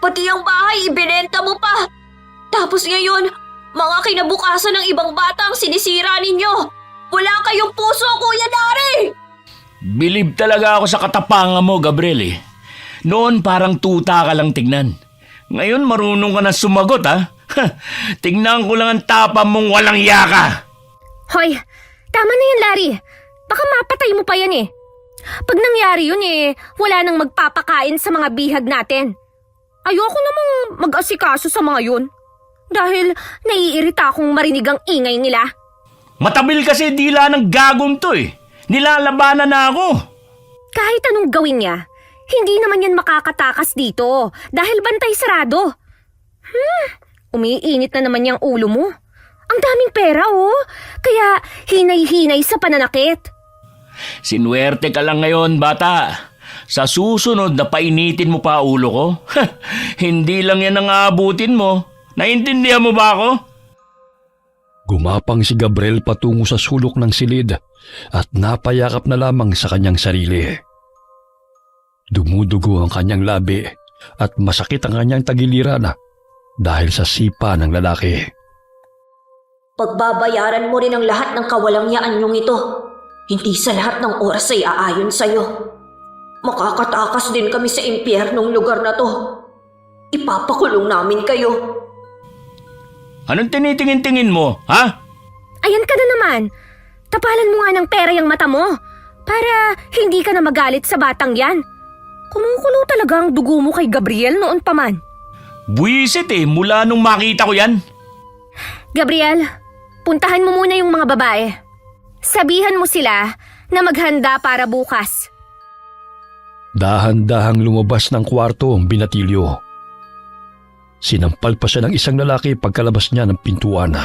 Pati ang bahay ibinenta mo pa. Tapos ngayon, mga kinabukasan ng ibang bata ang sinisira ninyo. Wala kayong puso, Kuya Larry! Bilib talaga ako sa katapangan mo, Gabriel eh. Noon parang tuta ka lang tignan. Ngayon marunong ka na sumagot ha. Tignan ko lang ang tapang mong walang yaka. Hoy, tama na yan, Larry. Baka mapatay mo pa yan eh. Pag nangyari yun eh, wala nang magpapakain sa mga bihag natin. Ayoko namang mag-asikaso sa mga yun. Dahil naiirita akong marinig ang ingay nila. Matabil kasi dila ng gagong to eh. Nilalabanan na ako. Kahit anong gawin niya, hindi naman yan makakatakas dito dahil bantay sarado. Umiinit na naman yung ulo mo. Ang daming pera oh, kaya hinay-hinay sa pananakit. Sinuwerte ka lang ngayon, bata. Sa susunod na painitin mo pa ulo ko, hindi lang yan ang aabutin mo. Naintindihan mo ba ako? Gumapang si Gabriel patungo sa sulok ng silid at napayakap na lamang sa kanyang sarili. Dumudugo ang kanyang labi at masakit ang kanyang tagiliran dahil sa sipa ng lalaki. Pagbabayaran mo rin ang lahat ng kawalangyaan yung ito. Hindi sa lahat ng oras ay aayon sa'yo. Makakatakas din kami sa impyernong lugar na to. Ipapakulong namin kayo. Anong tinitingin-tingin mo, ha? Ayan ka na naman. Tapalan mo nga ng pera yung mata mo para hindi ka na magalit sa batang yan. Kumukulo talaga ang dugo mo kay Gabriel noon pa man. Buwisit eh, mula nung makita ko yan. Gabriel, puntahan mo muna yung mga babae. Sabihan mo sila na maghanda para bukas. Dahan-dahang lumabas ng kwarto ang binatilyo. Sinampal pa siya ng isang lalaki pagkalabas niya ng pintuan,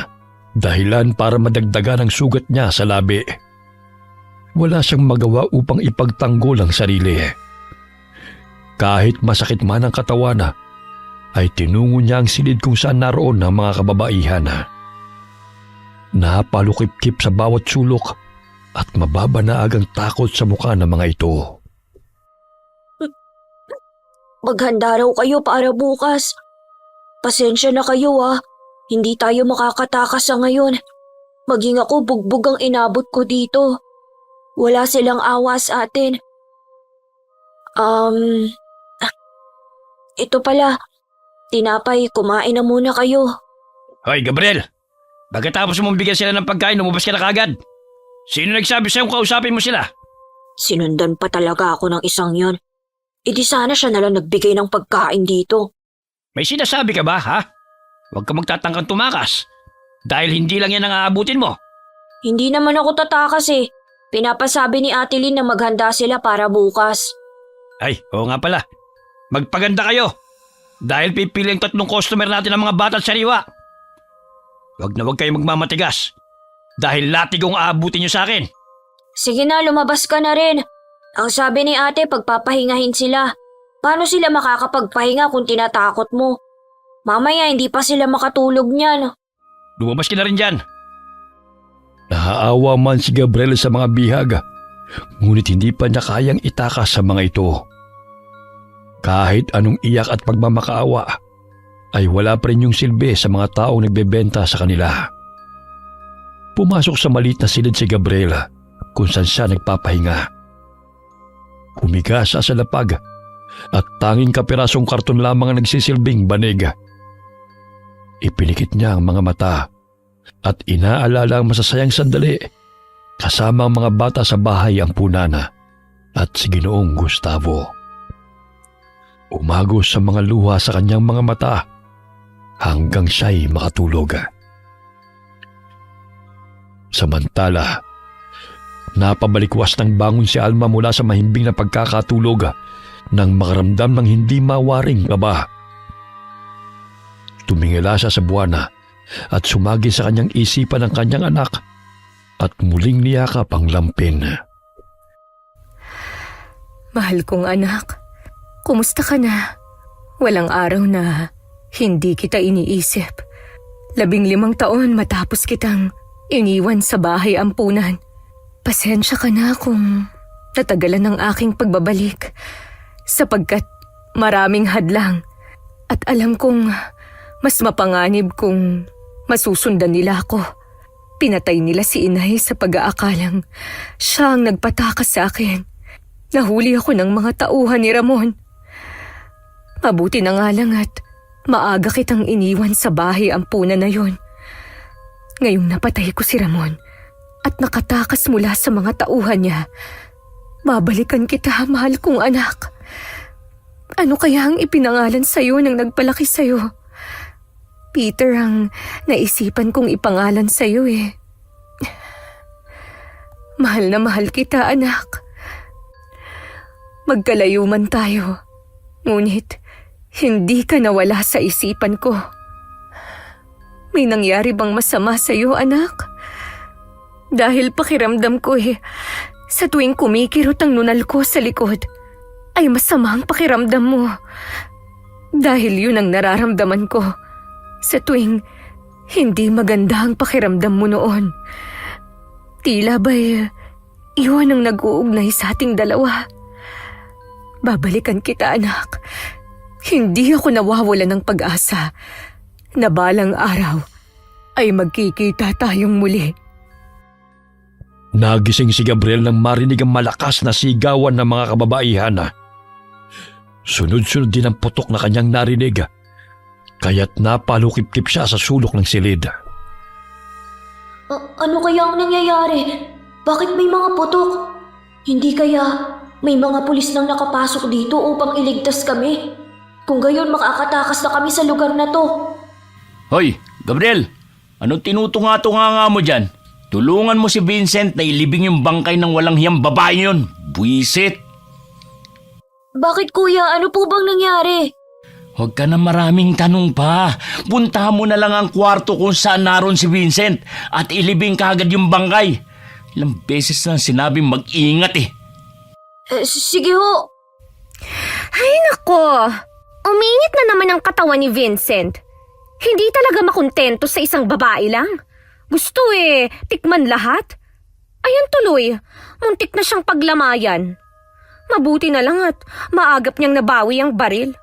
dahilan para madagdagan ang sugat niya sa labi. Wala siyang magawa upang ipagtanggol ang sarili. Kahit masakit man ang katawan, ay tinungo niya ang silid kung saan naroon ang mga kababaihan. Napalukip-kip sa bawat sulok at mababanaag ang takot sa mukha ng mga ito. Maghanda raw kayo para bukas. Pasensya na kayo hindi tayo makakatakas sa ngayon. Maging ako bugbog ang inabot ko dito. Wala silang awa sa atin. Ito pala, tinapay, kumain na muna kayo. Hoy Gabriel, pagkatapos mong bigyan sila ng pagkain, lumabas ka na kagad. Sino nagsabi sa'yo kausapin mo sila? Sinundan pa talaga ako ng isang yon. E di sana siya nalang nagbigay ng pagkain dito. May sinasabi ka ba, ha? Huwag ka magtatangkang tumakas. Dahil hindi lang yan ang aabutin mo. Hindi naman ako tatakas eh. Pinapasabi ni Ate Lynn na maghanda sila para bukas. Ay, oo nga pala. Magpaganda kayo. Dahil pipili ang 3 customer natin ng mga bata at sariwa. Huwag na huwag kayo magmamatigas. Dahil latigong aabutin nyo sa akin. Sige na, lumabas ka na rin. Ang sabi ni ate, pagpapahingahin sila. Paano sila makakapagpahinga kung tinatakot mo? Mamaya hindi pa sila makatulog niyan. Lumabas ka na rin dyan. Naaawa man si Gabriel sa mga bihag, ngunit hindi pa niya kayang itakas sa mga ito. Kahit anong iyak at pagmamakaawa, ay wala pa rin yung silbi sa mga taong nagbebenta sa kanila. Pumasok sa maliit na silid si Gabriel kung saan siya nagpapahinga. Humiga siya sa lapag at tanging kapirasong karton lamang ang nagsisilbing banig. Ipinikit niya ang mga mata at inaalala ang masasayang sandali kasama ang mga bata sa bahay ampunan at si Ginoong Gustavo. Umagos sa mga luha sa kanyang mga mata hanggang siya'y makatulog. Samantala, napabalikwas ng bangon si Alma mula sa mahimbing na pagkakatulog nang makaramdam ng hindi mawaring kaba. Tumingala siya sa buwana at sumagi sa kanyang isipan ang kanyang anak at muling niyakap ang lampin. Mahal kong anak, kumusta ka na? Walang araw na hindi kita iniisip. 15 taon matapos kitang iniwan sa bahay ampunan. Pasensya ka na kung natagalan ng aking pagbabalik sapagkat maraming hadlang at alam kong mas mapanganib kung masusundan nila ako. Pinatay nila si inay sa pag-aakalang siya ang nagpatakas sa akin. Nahuli ako ng mga tauhan ni Ramon. Mabuti na nga lang at maaga kitang iniwan sa bahay ampunan na yon. Ngayong napatay ko si Ramon at nakatakas mula sa mga tauhan niya, babalikan kita, mahal kong anak. Ano kaya ang ipinangalan sa'yo nang nagpalaki sa'yo? Peter ang naisipan kong ipangalan sa'yo eh. Mahal na mahal kita, anak. Magkalayo man tayo, ngunit hindi ka nawala sa isipan ko. May nangyari bang masama sa'yo, anak? Dahil pakiramdam ko sa tuwing kumikirot ang nunal ko sa likod, ay masama ang pakiramdam mo. Dahil yun ang nararamdaman ko sa tuwing hindi maganda ang pakiramdam mo noon. Tila ba'y iyon ang nag-uugnay sa ating dalawa. Babalikan kita, anak. Hindi ako nawawala ng pag-asa na balang araw ay magkikita tayong muli. Nagising si Gabriel nang marinig ang malakas na sigawan ng mga kababaihan. Sunod-sunod din ang putok na kanyang narinig, kaya't napalukip-kip siya sa sulok ng silid. Ano kaya ang nangyayari? Bakit may mga putok? Hindi kaya may mga pulis nang nakapasok dito upang iligtas kami? Kung gayon makakatakas na kami sa lugar na to. Hoy, Gabriel! Anong tinutunga-tunga mo dyan? Tulungan mo si Vincent na ilibing yung bangkay ng walang hiyang babae yun. Buwisit! Bakit kuya? Ano po bang nangyari? Huwag ka na maraming tanong pa. Puntahan mo na lang ang kwarto kung saan naroon si Vincent at ilibing kaagad yung bangkay. Ilang beses na sinabing mag-ingat eh. Sige ho. Ay nako, uminit na naman ang katawan ni Vincent. Hindi talaga makontento sa isang babae lang. Gusto tikman lahat. Ayan tuloy, muntik na siyang paglamayan. Mabuti na lang at maagap niyang nabawi ang baril.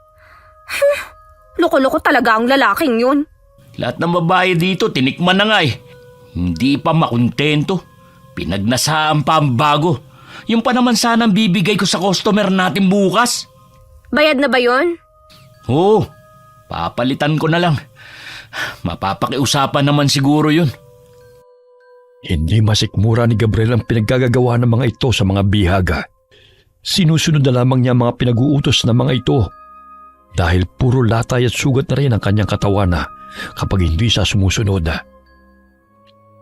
Loko-loko talaga ang lalaking yun. Lahat ng babae dito tinikman na nga eh. Hindi pa makontento. Pinagnasaan pa ang bago. Yung pa naman sana ang bibigay ko sa customer natin bukas. Bayad na ba yun? Oo, papalitan ko na lang. Mapapakiusapan naman siguro yun. Hindi masikmura ni Gabriel ang pinaggagawa ng mga ito sa mga bihaga. Sinusunod na lamang niya ang mga pinag-uutos ng mga ito dahil puro latay at sugat na rin ang kanyang katawan kapag hindi siya sumusunod.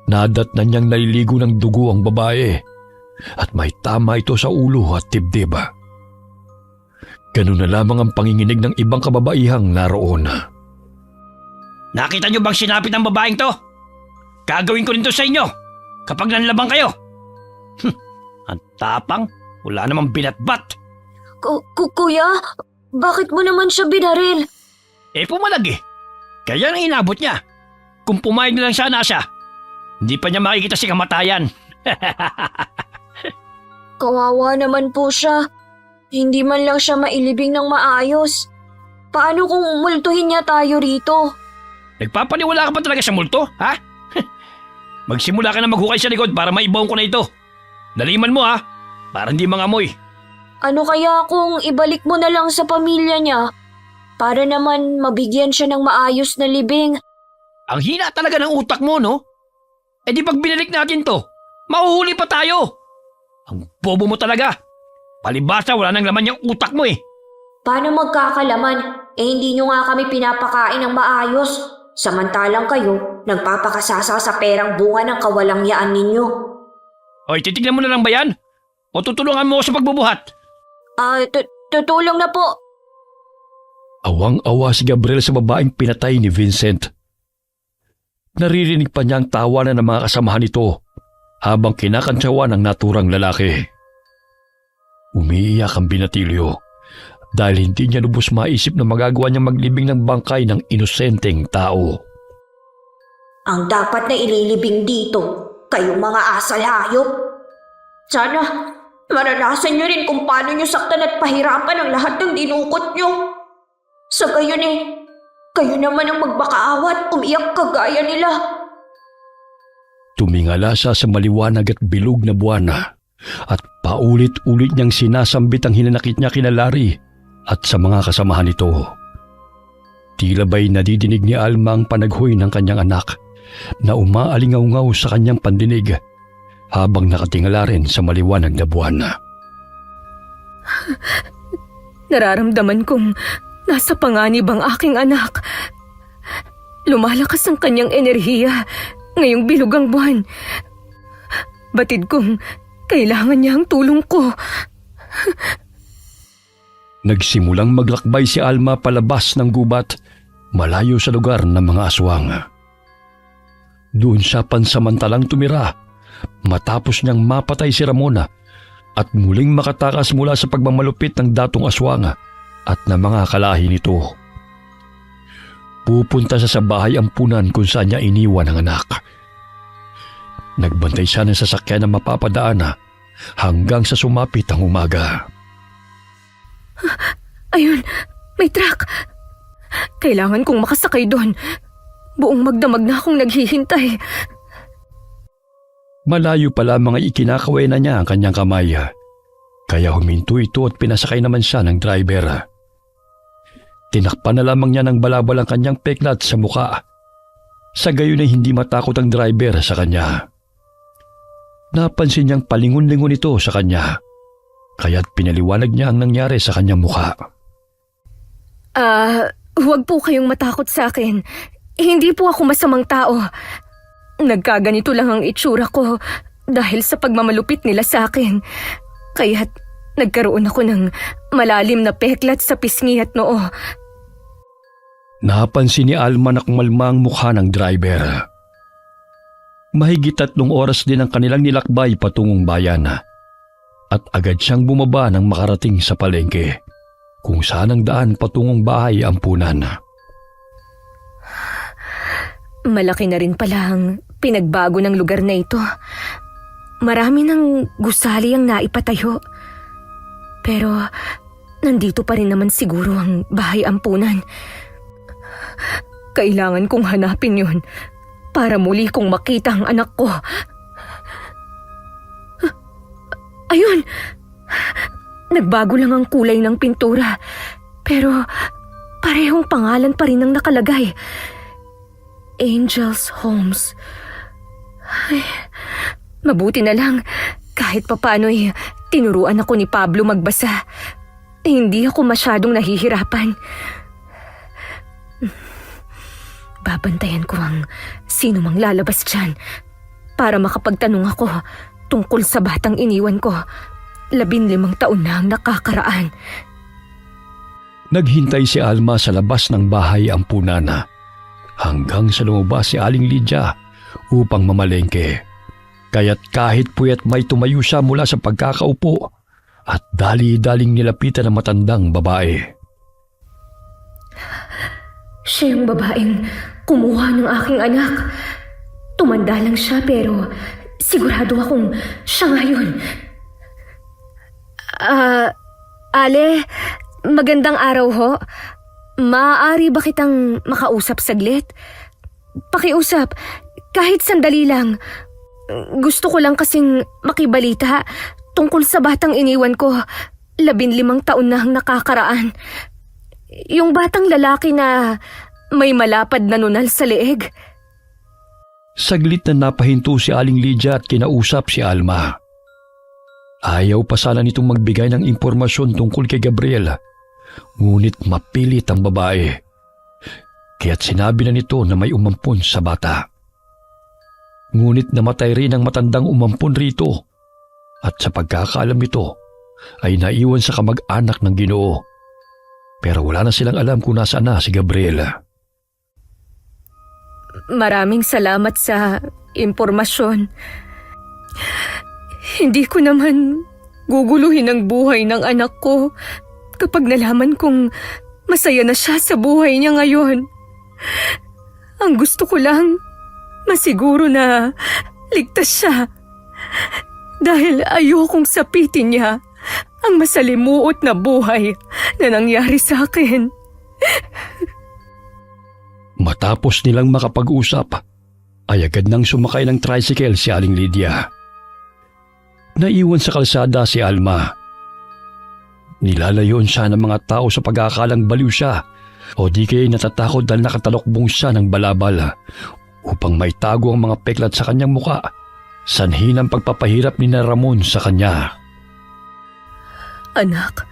Nadat na niyang naliligo ng dugo ang babae at may tama ito sa ulo at dibdib. Ganun na lamang ang panginginig ng ibang kababaihang naroon. Nakita niyo bang sinapit ng babaeng to? Gagawin ko rin to sa inyo kapag nanlabang kayo. Ang tapang, wala namang binatbat. Kuya, bakit mo naman siya binaril? Pumalag eh. Kaya nang inabot niya. Kung pumayag na lang sana siya, hindi pa niya makikita si kamatayan. Kawawa naman po siya. Hindi man lang siya mailibing ng maayos. Paano kung multuhin niya tayo rito? Nagpapaniwala ka pa talaga sa multo, ha? Magsimula ka na maghukay sa likod para maibawon ko na ito. Daliman mo ha, para hindi mangamoy. Ano kaya kung ibalik mo na lang sa pamilya niya? Para naman mabigyan siya ng maayos na libing. Ang hina talaga ng utak mo, no? Eh di pag binalik natin to, mahuhuli pa tayo. Ang bobo mo talaga. Palibasa wala nang laman yung utak mo eh. Paano magkakalaman? Eh hindi nyo nga kami pinapakain ng maayos. Samantalang kayo, nagpapakasasa sa perang bunga ng kawalangyaan ninyo. Hoy, titignan mo na lang ba yan? O tutulungan mo ako sa pagbubuhat? Tutulong na po. Awang-awa si Gabriel sa babaeng pinatay ni Vincent. Naririnig pa niya ang tawanan ng mga kasamahan nito habang kinakantsawa ng naturang lalaki. Umiiyak ang binatilyo dahil hindi niya lubos maisip na magagawa niyang maglibing ng bangkay ng inosenteng tao. Ang dapat na ililibing dito, kayong mga asal hayop. Sana, maranasan nyo rin kung paano nyo saktan at pahirapan ang lahat ng dinukot nyo. Sa gayon kayo naman ang magbakaawa at umiyak kagaya nila. Tumingala siya sa maliwanag at bilog na buwan at paulit-ulit niyang sinasambit ang hinanakit niya kina Larry at sa mga kasamahan nito. Tila ba'y nadidinig ni Alma ang panaghoy ng kanyang anak na umaalingaw-ngaw sa kanyang pandinig habang nakatingala rin sa maliwanag na buwan. Nararamdaman kong nasa panganib ang aking anak. Lumalakas ang kanyang enerhiya ngayong bilog ang buwan. Batid kong kailangan niya ang tulong ko. Nagsimulang maglakbay si Alma palabas ng gubat, malayo sa lugar ng mga aswang. Doon siya pansamantalang tumira matapos niyang mapatay si Ramona at muling makatakas mula sa pagmamalupit ng datong aswang at ng mga kalahi nito. Pupunta siya sa bahay ampunan kung saan niya iniwan ang anak. Nagbantay siya ng sasakyan na mapapadaan hanggang sa sumapit ang umaga. Ayun, may truck. Kailangan kong makasakay doon. Buong magdamag na akong naghihintay. Malayo pa lamang ay ikinakaway na niya ang kanyang kamay. Kaya huminto ito at pinasakay naman siya ng driver. Tinakpan na lamang niya ng balabal ang kanyang peklat sa muka. Sa gayon ay hindi matakot ang driver sa kanya. Napansin niyang palingon-lingon ito sa kanya. Kaya't pinaliwanag niya ang nangyari sa kanyang muka. Huwag po kayong matakot sa akin. Hindi po ako masamang tao. Nagkaganito lang ang itsura ko dahil sa pagmamalupit nila sa akin. Kaya't nagkaroon ako ng malalim na peklat sa pisngi at noo. Napansin ni Alma na kumalma ang mukha ng driver. Mahigit 3 oras din ang kanilang nilakbay patungong bayan at agad siyang bumaba nang makarating sa palengke kung saan ang daan patungong bahay ampunan. Malaki na rin pala ang pinagbago ng lugar na ito. Marami ng gusali ang naipatayo. Pero nandito pa rin naman siguro ang bahay ampunan. Kailangan kong hanapin yun para muli kong makita ang anak ko. Ayun! Nagbago lang ang kulay ng pintura. Pero parehong pangalan pa rin ang nakalagay. Angel's Homes. Ay, mabuti na lang kahit papano'y tinuruan ako ni Pablo magbasa. Hindi ako masyadong nahihirapan. Babantayan ko ang sino mang lalabas dyan para makapagtanong ako tungkol sa batang iniwan ko. 15 taon na ang nakakaraan. Naghintay si Alma sa labas ng bahay ampunan hanggang sa lumabas si Aling Lydia upang mamalengke. Kaya't kahit puyat may tumayo siya mula sa pagkakaupo at dali-daling nilapitan ang matandang babae. Siya yung babaeng kumuha ng aking anak. Tumanda lang siya pero sigurado akong siya nga yun. Ale, magandang araw ho. Maaari ba kitang makausap saglit? Pakiusap, kahit sandali lang. Gusto ko lang kasing makibalita tungkol sa batang iniwan ko. 15 taon na ang nakakaraan. Yung batang lalaki na may malapad na nunal sa leeg. Saglit na napahinto si Aling Lydia at kinausap si Alma. Ayaw pa sana nitong magbigay ng impormasyon tungkol kay Gabriel, ngunit mapilit ang babae. Kaya't sinabi na nito na may umampun sa bata. Ngunit namatay rin ang matandang umampun rito, at sa pagkakaalam nito ay naiwan sa kamag-anak ng Ginoo. Pero wala na silang alam kung nasaan na si Gabriel. Maraming salamat sa impormasyon. Hindi ko naman guguluhin ang buhay ng anak ko kapag nalaman kong masaya na siya sa buhay niya ngayon. Ang gusto ko lang, masiguro na ligtas siya. Dahil ayokong sapitin niya ang masalimuot na buhay na nangyari sa akin. Matapos nilang makapag-usap, ay agad nang sumakay ng tricycle si Aling Lydia. Naiwan sa kalsada si Alma. Nilalayon siya ng mga tao sa pag-aakalang baliw siya o di kaya natatakot dahil nakatalokbong siya ng balabal upang maitago ang mga peklat sa kanyang muka, sanhi ng pagpapahirap ni na Ramon sa kanya. Anak,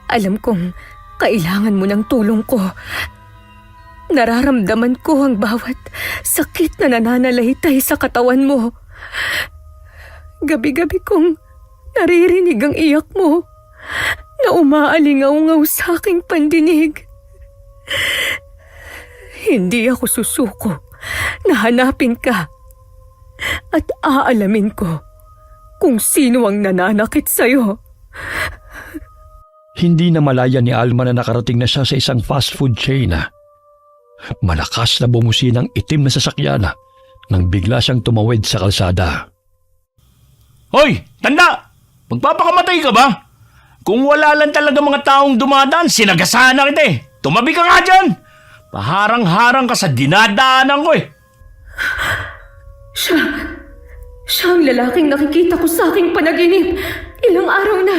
alam kong kailangan mo ng tulong ko. Nararamdaman ko ang bawat sakit na nananalahitay sa katawan mo. Gabi-gabi kong naririnig ang iyak mo na umaalingaw-ngaw sa aking pandinig. Hindi ako susuko na hanapin ka at aalamin ko kung sino ang nananakit sa'yo. Hindi na malaya ni Alma na nakarating na siya sa isang fast food chain. Malakas na bumusin ang itim na sasakyan nang bigla siyang tumawid sa kalsada. Hoy, tanda! Magpapakamatay ka ba? Kung wala lang talaga mga taong dumadaan, sinagasahan na kita eh. Tumabi ka nga dyan! Paharang-harang ka sa dinadaanan ko eh. Siya ang lalaking nakikita ko sa aking panaginip. Ilang araw na.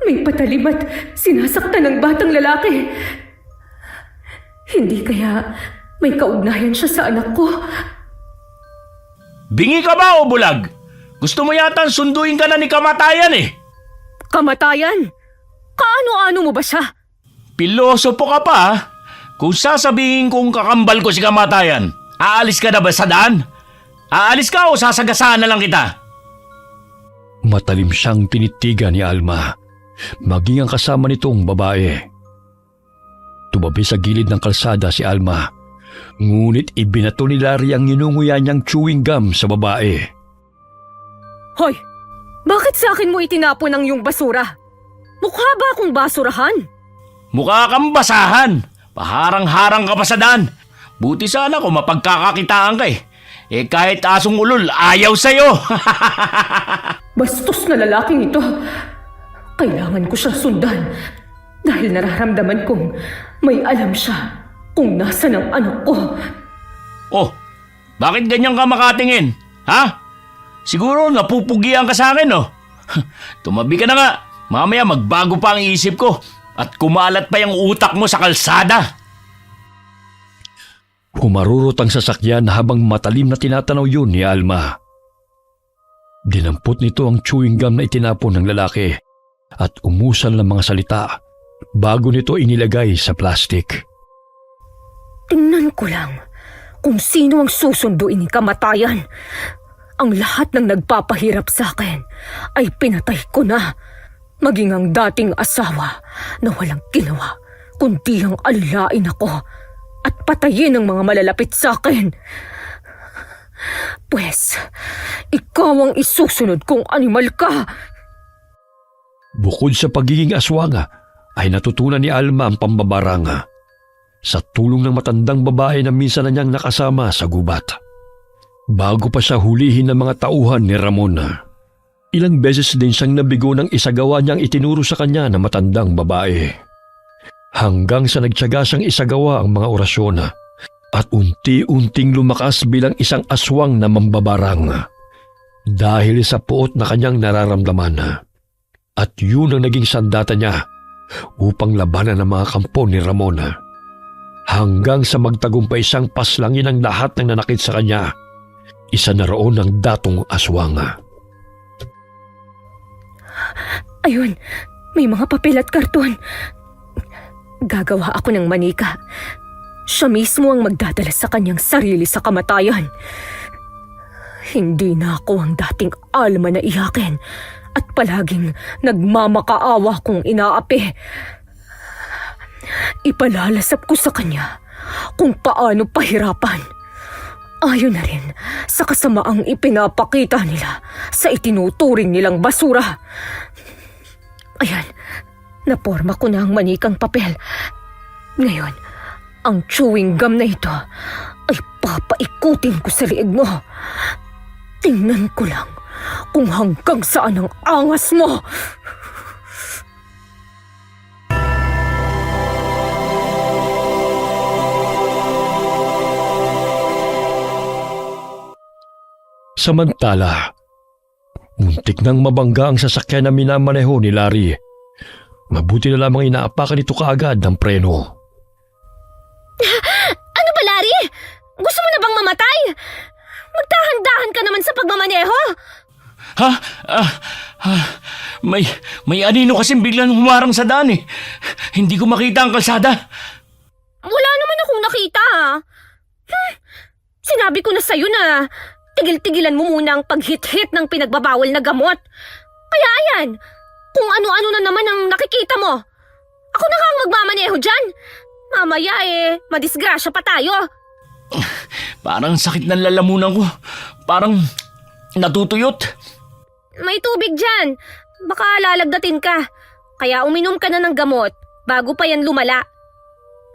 May patalim at sinasaktan ng batang lalaki. Hindi kaya may kaugnayan siya sa anak ko? Bingi ka ba o bulag? Gusto mo yata sunduin ka na ni Kamatayan eh. Kamatayan? Kaano-ano mo ba siya? Pilosopo ka pa ha? Kung sasabihin kong kakambal ko si Kamatayan, aalis ka na ba sa daan? Aalis ka o sasagasaan na lang kita? Matalim siyang tinitigan ni Alma, maging ang kasama nitong babae. Tumabi sa gilid ng kalsada si Alma, ngunit ibinato ni Larry ang ninunguya niyang chewing gum sa babae. Hoy! Bakit sa akin mo itinapon ang iyong basura? Mukha ba akong basurahan? Mukha kang basahan. Paharang-harang ka pa sa daan. Buti sana kung mapagkakakitaan ka eh. Eh kahit asong ulol, ayaw sa'yo. Bastos na lalaking ito. Kailangan ko siya sundan. Dahil nararamdaman kong may alam siya kung nasa ng anak ko. Oh, bakit ganyan ka makatingin? Ha? Siguro napupugian ka sa akin, no? Tumabi ka na nga. Mamaya magbago pa ang isip ko at kumalat pa yung utak mo sa kalsada. Humarurot ang sasakyan habang matalim na tinatanaw yun ni Alma. Dinampot nito ang chewing gum na itinapon ng lalaki at umusal ng mga salita bago nito inilagay sa plastic. Tingnan ko lang kung sino ang susunduin ni Kamatayan. Ang lahat ng nagpapahirap sa akin ay pinatay ko na. Maging ang dating asawa na walang ginawa kundi ang alilain ako at patayin ang mga malalapit sa akin. Pwes, ikaw ang isusunod kung animal ka. Bukod sa pagiging aswang, ay natutunan ni Alma ang pambabarang sa tulong ng matandang babae na minsan na niyang nakasama sa gubat. Bago pa siya hulihin ng mga tauhan ni Ramon, ilang beses din siyang nabigo ng isagawa niyang itinuro sa kanya na matandang babae. Hanggang sa nagtiyaga siyang isagawa ang mga orasyon at unti-unting lumakas bilang isang aswang na mambabarang dahil sa puot na kanyang nararamdaman. At yun ang naging sandata niya upang labanan ang mga kampo ni Ramon. Hanggang sa magtagumpay siyang paslangin ang lahat ng nanakit sa kanya. Isa na roon ang datong aswang. Ayun, may mga papel at karton. Gagawa ako ng manika. Siya mismo ang magdadala sa kanyang sarili sa kamatayan. Hindi na ako ang dating Alma na iyakin at palaging nagmamakaawa kong inaapi. Ipalalasap ko sa kanya kung paano pahirapan. Ayon na rin sa kasamaang ipinapakita nila sa itinuturing nilang basura. Ayan, naporma ko na ang manikang papel. Ngayon, ang chewing gum na ito ay papaikutin ko sa liig mo. Tingnan ko lang kung hanggang saan ang angas mo. Samantala, muntik nang mabangga ang sasakyan na minamaneho ni Larry. Mabuti na lamang inaapakan ito kaagad ng preno. Ano ba, Larry? Gusto mo na bang mamatay? Magdahan-dahan ka naman sa pagmamaneho. Ha? May anino kasing biglang humarang sa daan eh. Hindi ko makita ang kalsada. Wala naman akong nakita. Sinabi ko na sa'yo na tigil-tigilan mo muna ang paghit-hit ng pinagbabawal na gamot. Kaya ayan, kung ano-ano na naman ang nakikita mo. Ako na nga ang magmamaneho dyan. Mamaya madisgrasya pa tayo. Parang sakit ng lalamunan ko. Parang natutuyot. May tubig dyan. Baka lalagdatin ka. Kaya uminom ka na ng gamot bago pa yan lumala.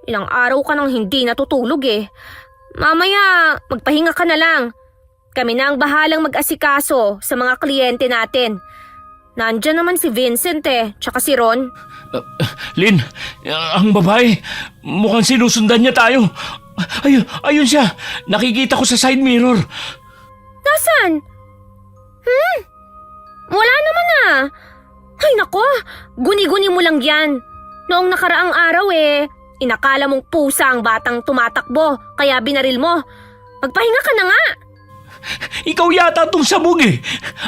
Ilang araw ka nang hindi natutulog eh. Mamaya, magpahinga ka na lang. Kami na ang bahalang mag-asikaso sa mga kliyente natin. Nandyan naman si Vincent tsaka si Ron. Lynn, ang babae, mukhang sinusundan niya tayo. Ayun siya. Nakikita ko sa side mirror. Nasaan? Wala naman Ay nako, guni-guni mo lang yan. Noong nakaraang araw inakala mong pusa ang batang tumatakbo, kaya binaril mo. Magpahinga ka na nga. Ikaw yata itong sabog eh.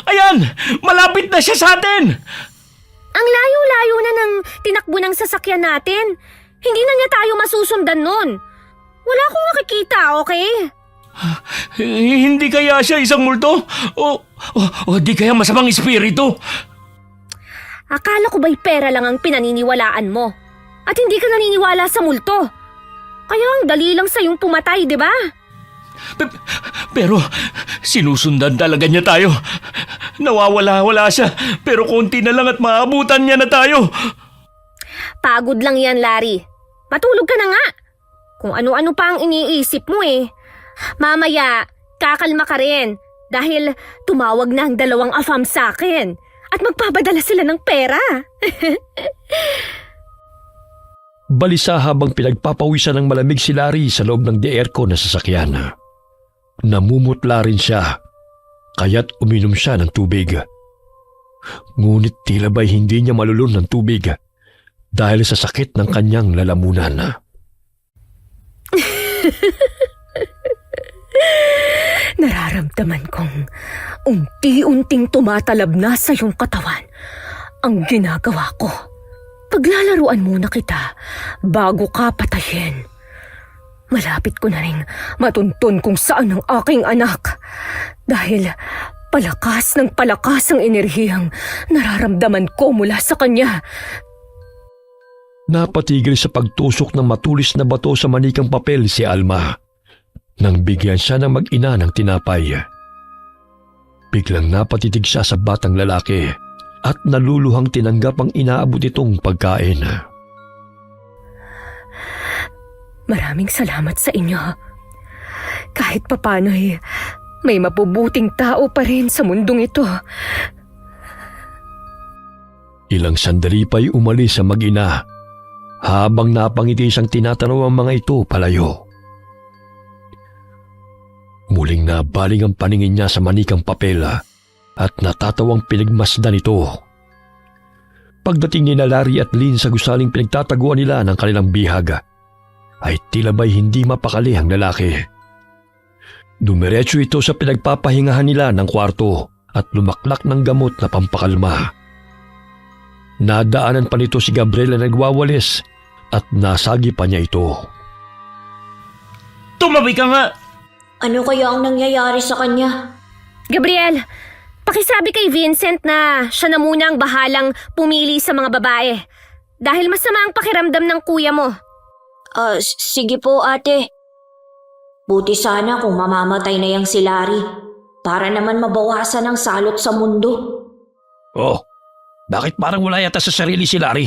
Ayan, malapit na siya sa atin. Ang layo-layo na ng tinakbo ng sasakyan natin. Hindi na niya tayo masusundan nun. Wala akong nakikita, okay? Hindi kaya siya isang multo? O di kaya masamang espiritu? Akala ko ba'y pera lang ang pinaniniwalaan mo? At hindi ka naniniwala sa multo. Kaya ang dali lang sa'yong pumatay, di ba? Pero sinusundan talaga niya tayo. Nawawala-wala siya, pero konti na lang at maabutan niya na tayo. Pagod lang yan, Larry. Matulog ka na nga. Kung ano-ano pa ang iniisip mo Mamaya, kakalma ka rin dahil tumawag na ang dalawang afam sa akin at magpapadala sila ng pera. Balisa habang pinagpapawisan ng malamig si Larry sa loob ng de-aircon na sasakyan. Namumutla rin siya, kaya't uminom siya ng tubig. Ngunit tila ba'y hindi niya malulun ng tubig dahil sa sakit ng kanyang lalamunan. Nararamdaman kong unti-unting tumatalab na sa iyong katawan ang ginagawa ko. Paglalaruan muna kita bago ka patayin. Malapit ko na rin matuntun kung saan ang aking anak dahil palakas ng palakas ang enerhiyang nararamdaman ko mula sa kanya. Napatigil sa pagtusok ng matulis na bato sa manikang papel si Alma nang bigyan siya ng mag-ina ng tinapay. Biglang napatitig siya sa batang lalaki at naluluhang tinanggap ang inaabot itong pagkain. Maraming salamat sa inyo. Kahit papano'y may mabubuting tao pa rin sa mundong ito. Ilang sandali pa'y umalis sa mag-ina habang napangiti siyang tinatanaw ang mga ito palayo. Muling nabaling ang paningin niya sa manikang papel at natatawang pinigmasdan ito. Pagdating ni Larry at Lynn sa gusaling pinagtataguan nila ng kanilang bihag, ay tila ba'y hindi mapakali ang lalaki. Dumiretso ito sa pinagpapahingahan nila ng kwarto at lumaklak ng gamot na pampakalma. Nadaanan pa nito si Gabriel na nagwawalis at nasagi pa niya ito. Tumabi ka nga! Ano kaya ang nangyayari sa kanya? Gabriel, pakisabi kay Vincent na siya na muna ang bahalang pumili sa mga babae. Dahil masama ang pakiramdam ng kuya mo. Sige po ate. Buti sana kung mamamatay na yang si Larry para naman mabawasan ang salot sa mundo. Oh, bakit parang wala yata sa sarili si Larry?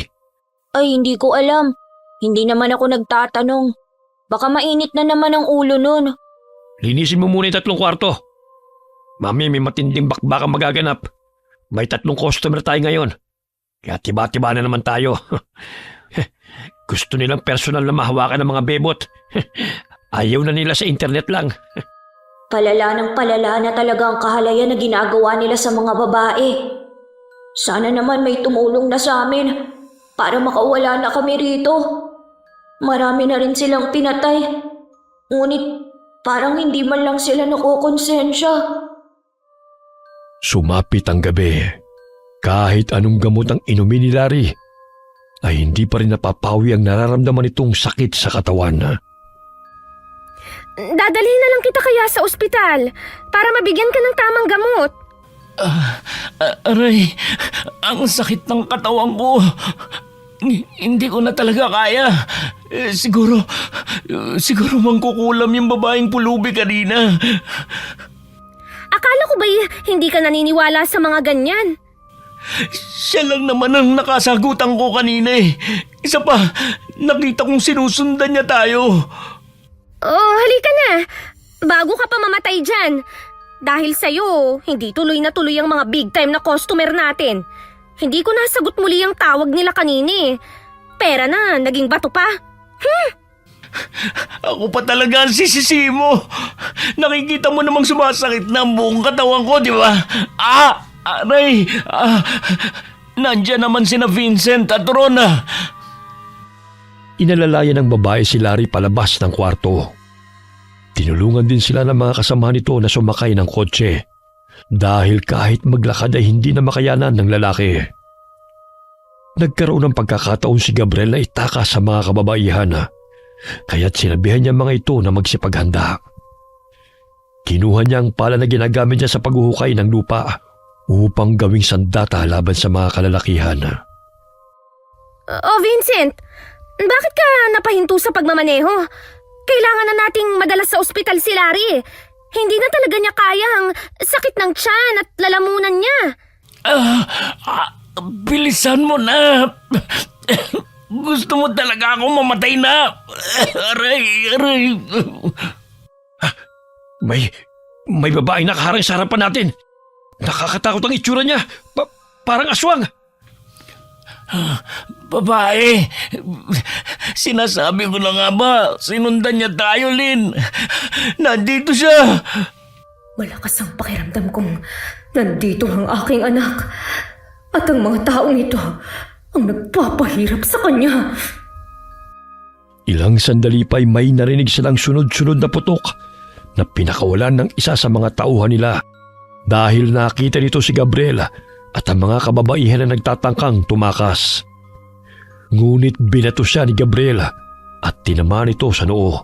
Ay, hindi ko alam. Hindi naman ako nagtatanong. Baka mainit na naman ang ulo nun. Linisin mo muna yung 3 kwarto. Mami, may matinding bakbakang magaganap. May 3 customer tayo ngayon. Kaya tiba-tiba na naman tayo. Gusto nilang personal na mahawakan ng mga bebot. Ayaw na nila sa internet lang. Palala ng palala na talaga ang kahalayan na ginagawa nila sa mga babae. Sana naman may tumulong na sa amin para makawala na kami rito. Marami na rin silang pinatay. Ngunit parang hindi man lang sila nakukonsensya. Sumapit ang gabi. Kahit anong gamot ang inumin ni Larry, ay hindi pa rin napapawi ang nararamdaman nitong sakit sa katawan. Dadalhin na lang kita kaya sa ospital para mabigyan ka ng tamang gamot. Aray, ang sakit ng katawan ko. Hindi ko na talaga kaya. Siguro mangkukulam yung babaeng pulubi kanina. Akala ko ba hindi ka naniniwala sa mga ganyan? Siya lang naman ang nakasagutan ko kanina eh. Isa pa, nakita kong sinusundan niya tayo. Oh, halika na. Bago ka pa mamatay dyan. Dahil sa'yo, hindi tuloy na tuloy ang mga big time na customer natin. Hindi ko nasagot muli ang tawag nila kanina eh. Pera na, naging bato pa. Ako pa talaga ang sisisi mo. Nakikita mo namang sumasakit na ang buong katawan ko, di ba? Aray! Nandiyan naman sina Vincent at Rona. Inalalayan ng babae si Larry palabas ng kwarto. Tinulungan din sila ng mga kasamahan nito na sumakay ng kotse dahil kahit maglakad ay hindi na makayanan ng lalaki. Nagkaroon ng pagkakataon si Gabriel na itakas sa mga kababaihan kaya't sinabihan niya mga ito na magsipaghanda. Kinuha niya ang pala na ginagamit niya sa paghuhukay ng lupa upang gawing sandata laban sa mga kalalakihan. Oh, Vincent, bakit ka napahinto sa pagmamaneho? Kailangan na nating madala sa ospital si Larry. Hindi na talaga niya kaya ang sakit ng tiyan at lalamunan niya. Bilisan mo na. Gusto mo talaga akong mamatay na. Aray. May babae nakaharang sa harapan natin. Nakakatakot ang itsura niya. Parang aswang. Babae, sinasabi ko na nga ba, sinundan niya tayo, Lynn. Nandito siya. Malakas ang pakiramdam kong nandito ang aking anak at ang mga taong ito ang nagpapahirap sa kanya. Ilang sandali pa'y may narinig silang sunod-sunod na putok na pinakawalan ng isa sa mga tauhan nila dahil nakita nito si Gabriel at ang mga kababaihan na nagtatangkang tumakas. Ngunit binato siya ni Gabriel at tinamaan ito sa noo,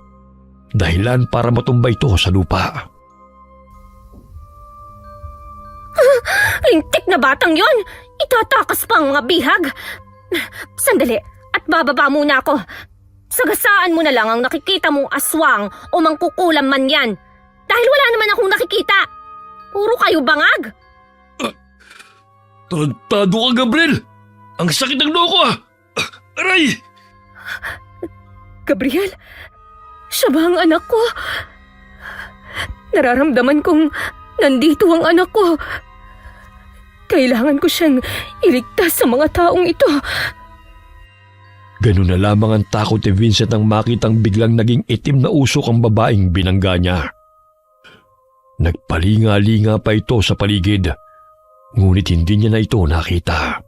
dahilan para matumba ito sa lupa. Lintik na batang yon! Itatakas pa ang mga bihag! Sandali, at bababa muna ako. Sagasaan mo na lang ang nakikita mong aswang o mangkukulam man yan. Dahil wala naman akong nakikita. Puro kayo bangag. Tarantado ka, Gabriel! Ang sakit ng noo ko Aray! Gabriel, siya ba ang anak ko? Nararamdaman kong nandito ang anak ko. Kailangan ko siyang iligtas sa mga taong ito. Ganun na lamang ang takot ni Vincent nang makitang biglang naging itim na usok ang babaeng binangga niya. Nagpalinga-linga pa ito sa paligid, ngunit hindi niya na ito nakita.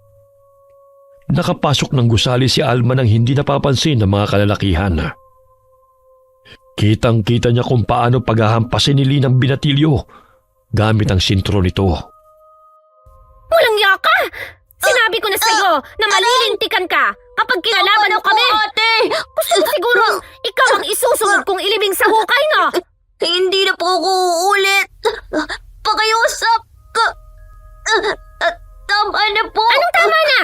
Nakapasok ng gusali si Alma nang hindi napapansin ng mga kalalakihan. Kitang-kita niya kung paano paghahampasin ni Lina ang binatilyo gamit ang sintro nito. Walang yaka! Sinabi ko na sa'yo na malilintikan ka kapag kinalaban mo kami! Ate! Gusto mo siguro ikaw ang isusunod kong ilibing sa hukay, no? Hindi na po ako uulit. Pakiusap ka. Tama na po. Anong tama na?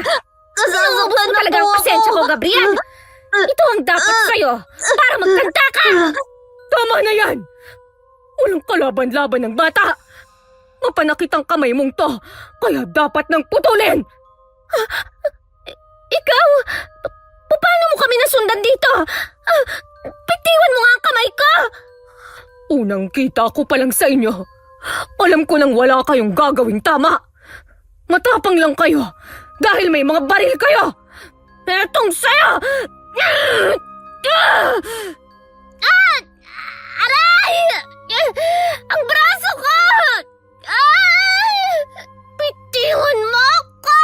Kasasaktan Inuubos mo na talaga po ang pasensya ko, ako. Gabriel. Ito ang dapat sa'yo para magkanta ka! Tama na yan! Walang kalaban-laban ng bata! Mapanakit ang kamay mong to, kaya dapat nang putulin! Ikaw? Paano mo kami nasundan dito? Bitiwan mo nga ang kamay ko! Unang kita ko pa lang sa inyo. Alam ko nang wala kayong gagawing tama. Matapang lang kayo dahil may mga baril kayo. Etong sa'yo! Aray! Ang braso ko! Bitiwan mo ako!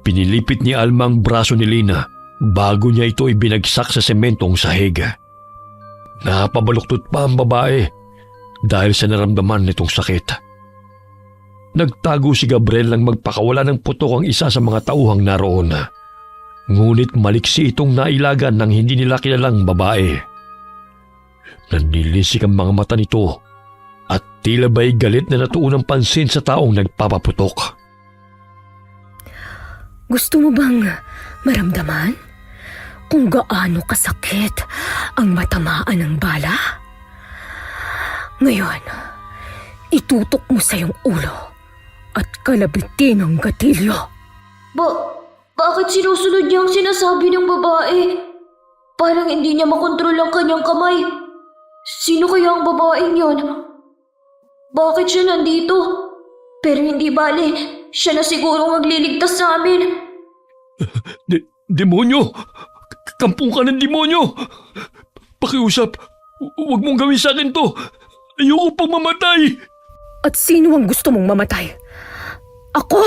Pinilipit ni Alma ang braso ni Lina bago niya ito ibinagsak sa sementong sahig. Napabaluktot pa ang babae dahil sa naramdaman nitong sakit. Nagtago si Gabriel nang magpakawala ng putok ang isa sa mga tauhang naroon. Ngunit maliksi itong nailagan ng hindi nila kilalang babae. Nanilisik ang mga mata nito at tila ba'y galit na natuon ang pansin sa taong nagpapaputok. Gusto mo bang maramdaman kung gaano kasakit ang matamaan ng bala? Ngayon, itutok mo sa iyong ulo at kalabitin ang gatilyo. Bakit sinusunod niya ang sinasabi ng babae? Parang hindi niya makontrol ang kanyang kamay. Sino kaya ang babaeng yon? Bakit siya nandito? Pero hindi bale, siya na siguro magliligtas sa amin. Demonyo! Kampung ka ng demonyo! Pakiusap, huwag mong gawin sa akin to! Ayoko pang mamatay! At sino ang gusto mong mamatay? Ako!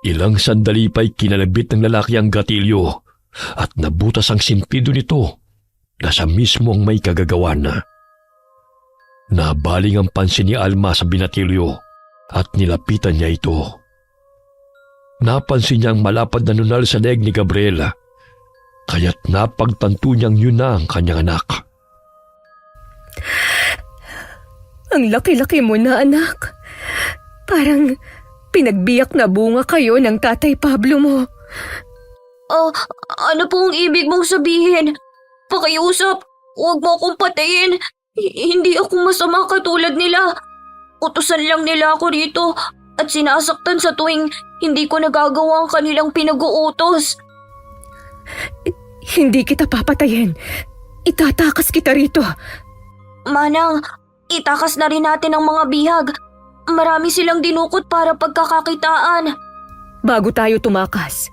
Ilang sandali pa'y kinalabit ng lalaki ang gatilyo at nabutas ang sentido nito na siya mismo ang may kagagawan. Nabaling ang pansin ni Alma sa binatilyo at nilapitan niya ito. Napansin niyang malapad na nunal sa leeg ni Gabriela, kaya't napagtanto niyang yun na ang kanyang anak. Ang laki-laki mo na, anak. Parang pinagbiyak na bunga kayo ng Tatay Pablo mo. Ano pong ibig mong sabihin? Pakiusap, huwag mo akong patayin. Hindi ako masama katulad nila. Utusan lang nila ako rito at sinasaktan sa tuwing hindi ko nagagawa ang kanilang pinag-uutos. Hindi kita papatayin. Itatakas kita rito. Manang, itakas na rin natin ang mga bihag. Marami silang dinukot para pagkakakitaan. Bago tayo tumakas,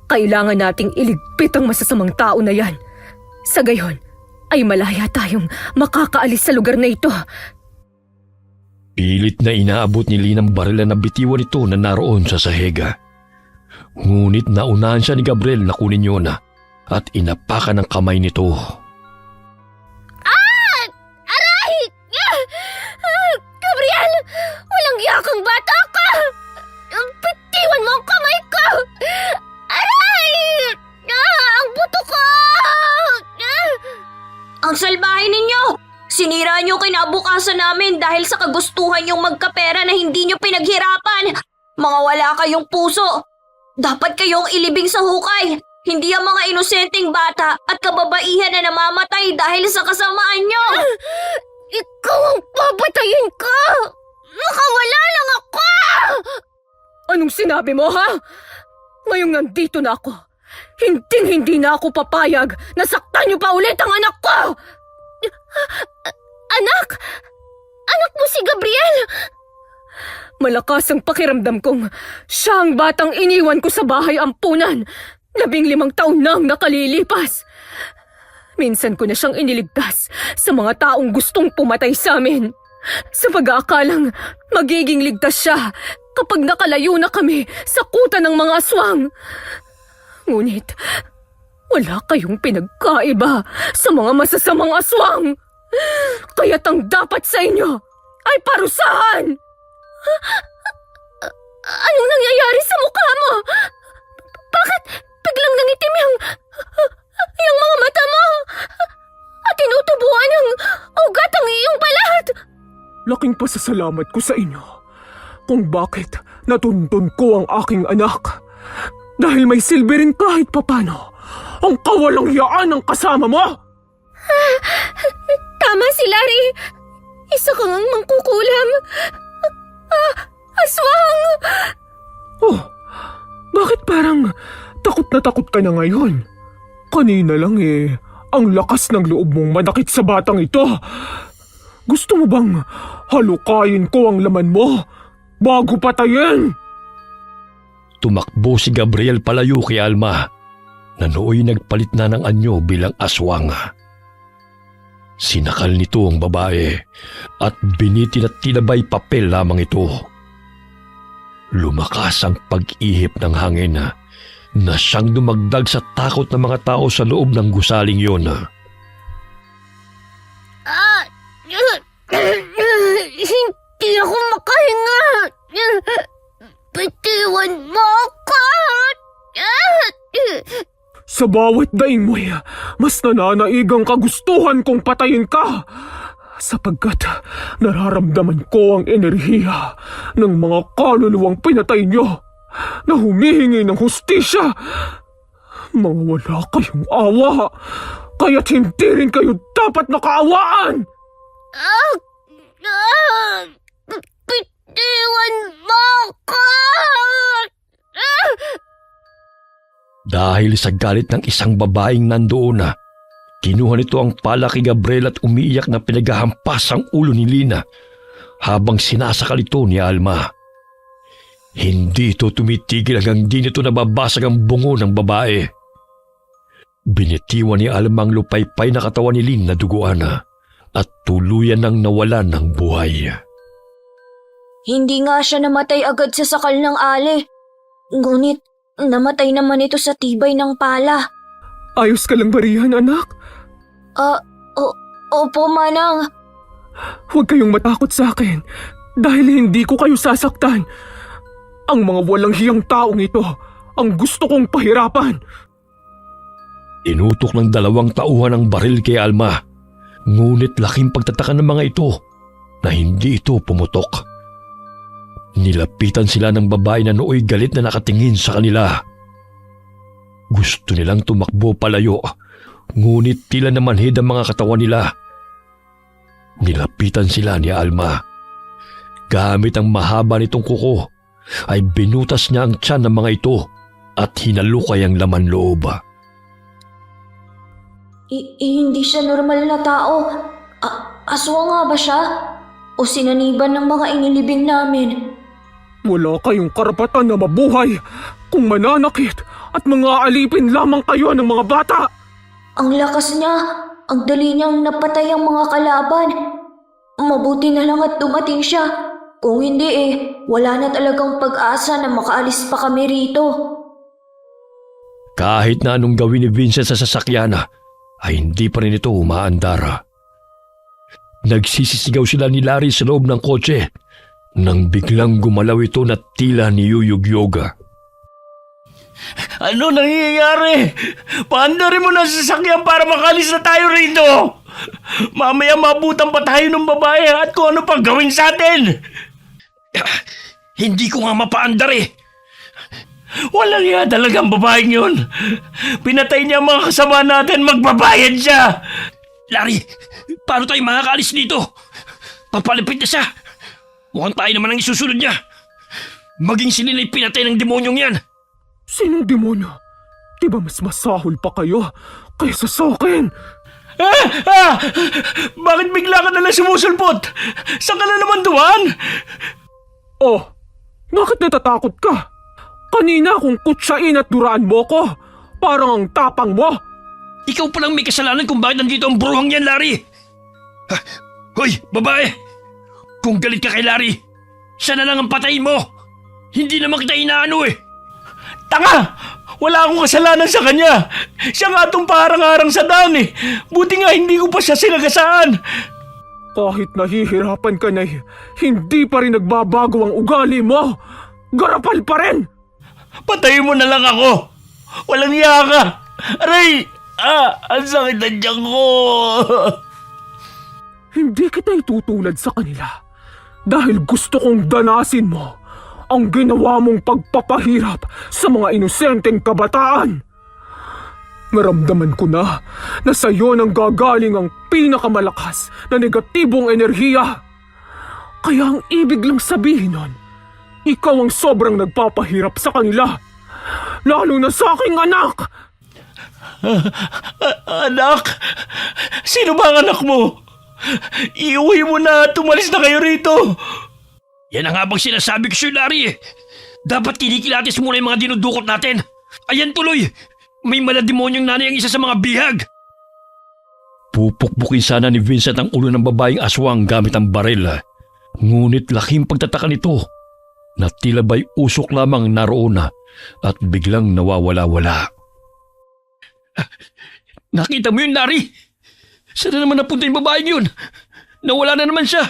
kailangan nating iligpit ang masasamang tao na yan. Sa gayon, ay malaya tayong makakaalis sa lugar na ito. Pilit na inaabot ni Lina ang baril na bitiwan ito na naroon sa sahega. Ngunit naunahan siya ni Gabriel na kunin yun at inapakan ang kamay nito. Aray! Gabriel! Walang yakang bata ka! Bitiwan mo ang kamay ko! Aray! Ang buto ko! Ang salbahe ninyo! Sinira niyo kinabukasan namin dahil sa kagustuhan niyong magkapera na hindi niyo pinaghirapan. Mga wala kayong puso. Dapat kayong ilibing sa hukay. Hindi ang mga inosenteng bata at kababaihan na namamatay dahil sa kasamaan niyo. Ikaw ang papatayin ko! Makawala lang ako! Anong sinabi mo, ha? Ngayong nandito na ako, hindi na ako papayag na saktan niyo pa ulit ang anak ko! Anak? Anak mo si Gabriel? Malakas ang pakiramdam kong siya ang batang iniwan ko sa bahay ampunan. 15 taon nang nakalilipas. Minsan ko na siyang iniligtas sa mga taong gustong pumatay sa amin. Sa pag-aakalang magiging ligtas siya kapag nakalayo na kami sa kuta ng mga aswang. Ngunit, wala kayong pinagkaiba sa mga masasamang aswang. Kaya't ang dapat sa inyo ay parusahan. Anong nangyayari sa mukha mo? Bakit biglang nangitim yung mga mata mo? At tinutubuan ng ugat ang iyong balat? Laking pasasalamat ko sa inyo kung bakit natuntun ko ang aking anak. Dahil may silbi rin kahit papano ang kawalang hiyaan ng kasama mo. Tama si Larry. Isa kang mangkukulam. Aswang! Oh, bakit parang takot ka na ngayon? Kanina lang ang lakas ng loob mong manakit sa batang ito. Gusto mo bang halukayin ko ang laman mo bago patayin? Tumakbo si Gabriel palayo kay Alma na nooy nagpalit na ng anyo bilang aswang. Sinakal nito ang babae at binitin at tinabay papel lamang ito. Lumakas ang pag-ihip ng hangin na siyang dumagdag sa takot ng mga tao sa loob ng gusaling yun. Hindi ako makahinga. Bitiwan mo ako. Sa bawat daing mo'y mas nananaigang kagustuhan kong patayin ka sapagkat nararamdaman ko ang enerhiya ng mga kaluluwang pinatay nyo na humihingi ng hustisya. Mga wala kayong awa, kaya't hindi rin kayo dapat nakaawaan. Bitiwan mo ako. Dahil sa galit ng isang babaeng nandoon kinuha nito ang pala kay Gabriel at umiiyak na pinaghahampas ang ulo ni Lina habang sinasakal ito ni Alma. Hindi ito tumitigil hanggang di nito nababasag ang bungo ng babae. Binitiwan ni Alma ang lupaypay na katawan ni Lina na duguan at tuluyan nang nawalan ng buhay. Hindi nga siya namatay agad sa sakal ng ale. Ngunit, namatay naman ito sa tibay ng pala. Ayos ka lang ba riyan, anak? Opo, Manang. Huwag kayong matakot sa akin dahil hindi ko kayo sasaktan. Ang mga walang hiyang taong ito ang gusto kong pahirapan. Inutok ng 2 tauhan ang baril kay Alma, ngunit laking pagtataka ng mga ito na hindi ito pumutok. Nilapitan sila ng babae na nooy galit na nakatingin sa kanila. Gusto nilang tumakbo palayo, ngunit tila namanhid ang mga katawan nila. Nilapitan sila ni Alma. Gamit ang mahaba nitong kuko, ay binutas niya ang tiyan ng mga ito at hinalukay ang laman loob. Hindi siya normal na tao. Aswang nga ba siya? O sinaniban ng mga inilibing namin? Wala kayong karapatan na mabuhay kung mananakit at mga alipin lamang kayo ng mga bata. Ang lakas niya, ang dali niyang napatay ang mga kalaban. Mabuti na lang at dumating siya. Kung hindi wala na talagang pag-asa na makaalis pa kami rito. Kahit na anong gawin ni Vincent sa sasakyan, ay hindi pa rin ito umaandar. Nagsisisigaw sila ni Larry sa loob ng kotse nang biglang gumalaw ito na tila niyuyugyoga. Ano nangyayari? Paandarin mo na sa sasakyan para makalis na tayo rito. Mamaya mabutan pa tayo ng babae at kung ano pang gawin sa atin. Hindi ko nga mapaandar eh. Walang iya talagang babaeng yun. Pinatay niya ang mga kasama natin, magbabayad siya. Larry, paano tayo makakaalis dito? Papalipit na siya. Mukhang tayo naman ang isusunod niya. Maging sila na'y pinatay ng demonyong yan. Sinong demonyo? Di ba mas masahol pa kayo kaysa sa akin? Bakit bigla ka nalang sumusulpot? Saan ka na naman duwan? Oh, bakit natatakot ka? Kanina kung kutsain at duraan mo ko, parang ang tapang mo. Ikaw palang may kasalanan kung bakit nandito ang bruhang yan, Larry. Hoy, babae! Kung galit ka kay Larry, siya na lang ang patayin mo. Hindi naman kita inaano eh. Tanga! Wala akong kasalanan sa kanya. Siya nga itong parang-arang sa daan eh. Buti nga hindi ko pa siya sinagasaan. Kahit nahihirapan ka na hindi pa rin nagbabago ang ugali mo. Garapal pa rin! Patayin mo na lang ako. Walang iya ka. Aray! Ang sakit na tiyan ko. Hindi kita itutulad sa kanila dahil gusto kong danasin mo ang ginawa mong pagpapahirap sa mga inosenteng kabataan. Naramdaman ko na sa iyo nang gagaling ang pinakamalakas na negatibong enerhiya. Kaya ang ibig lang sabihin nun, ikaw ang sobrang nagpapahirap sa kanila. Lalo na sa aking anak! Anak? Sino ba ang anak mo? Iuwi mo na at umalis na kayo rito. Yan ang habang sinasabi ko sa'yo, Larry eh. Dapat kinikilatis muna yung mga dinudukot natin. Ayan tuloy, may malademonyong nanay ang isa sa mga bihag. Pupukpukin sana ni Vincent ang ulo ng babaeng aswang gamit ang baril. Ngunit laking pagtataka nito na tila ba'y usok lamang naroon at biglang nawawala-wala. Nakita mo yun, Larry? Saan na naman napunta yung babaeng yun? Nawala na naman siya.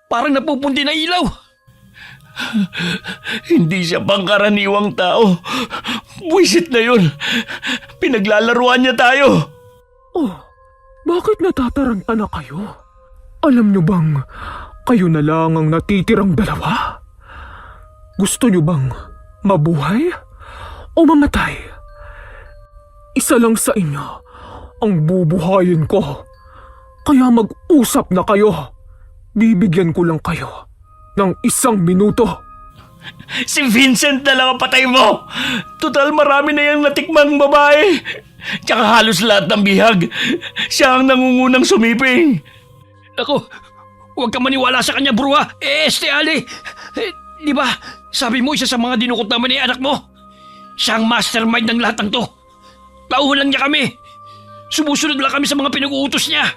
Parang napupunti na ilaw. Hindi siya pangkaraniwang tao. Buwisit na yun. Pinaglalaruan niya tayo. Oh, bakit natataranta na kayo? Alam niyo bang kayo na lang ang natitirang dalawa? Gusto niyo bang mabuhay o mamatay? Isa lang sa inyo ang bubuhayin ko. Kaya mag-usap na kayo. Bibigyan ko lang kayo ng 1 minuto. Si Vincent na lang ang patay mo. Total marami na yung natikmang babae. Tsaka halos lahat ng bihag. Siya ang nangungunang sumiping. Ako, huwag kang maniwala sa kanya, bro ha. Ali. Di ba, sabi mo isa sa mga dinukot naman ni anak mo? Siya ang mastermind ng lahat ng to. Tauhan lang niya kami. Sumusunod lang kami sa mga pinag-uutos niya.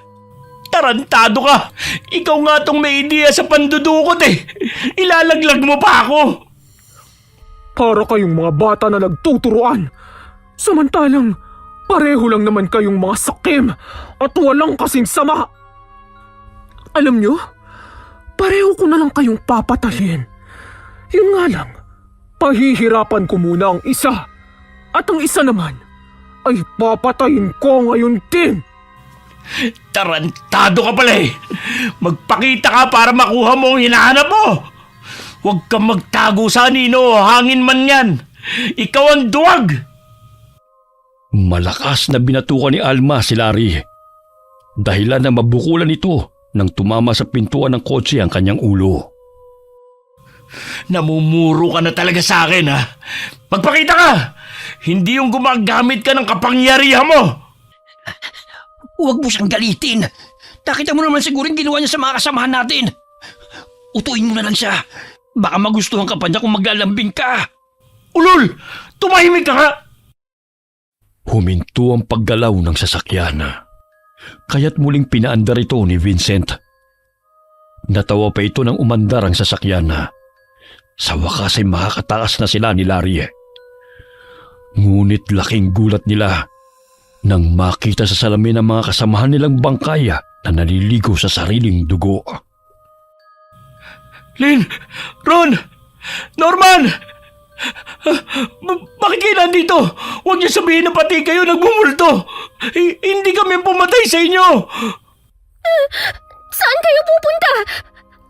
Tarantado ka! Ikaw nga tong may ideya sa pandudukot eh! Ilalaglag mo pa ako! Para kayong mga bata na nagtuturuan. Samantalang pareho lang naman kayong mga sakim at walang kasing sama. Alam nyo, pareho ko na lang kayong papatayin. Yun nga lang, pahihirapan ko muna ang isa at ang isa naman ay papatayin ko ngayon din. Tarantado ka pala eh! Magpakita ka para makuha mo ang hinahanap mo! Huwag kang magtago sa anino, hangin man yan! Ikaw ang duwag! Malakas na binatukan ni Alma si Larry. Dahilan na mabukulan ito nang tumama sa pintuan ng kotse ang kanyang ulo. Namumuro ka na talaga sa akin ha! Magpakita ka! Hindi yung gumagamit ka ng kapangyarihan mo! Huwag mo siyang galitin. Nakita mo naman siguro yung ginawa niya sa mga kasamahan natin. Utuin mo na lang siya. Baka magustuhan ka pa niya kung maglalambing ka. Ulol! Tumahimik ka nga! Huminto ang paggalaw ng sasakyan. Kaya't muling pinaandar ito ni Vincent. Natawa pa ito nang umandar ang sasakyan. Sa wakas ay makakatakas na sila ni Larry. Ngunit laking gulat nila nang makita sa salamin ang mga kasamahan nilang bangkay na naliligo sa sariling dugo. Lynn! Ron! Norman! Bakit kayo nandito? Huwag niyo sabihin na pati kayo nagbumulto! Hindi kami pumatay sa inyo! Saan kayo pupunta?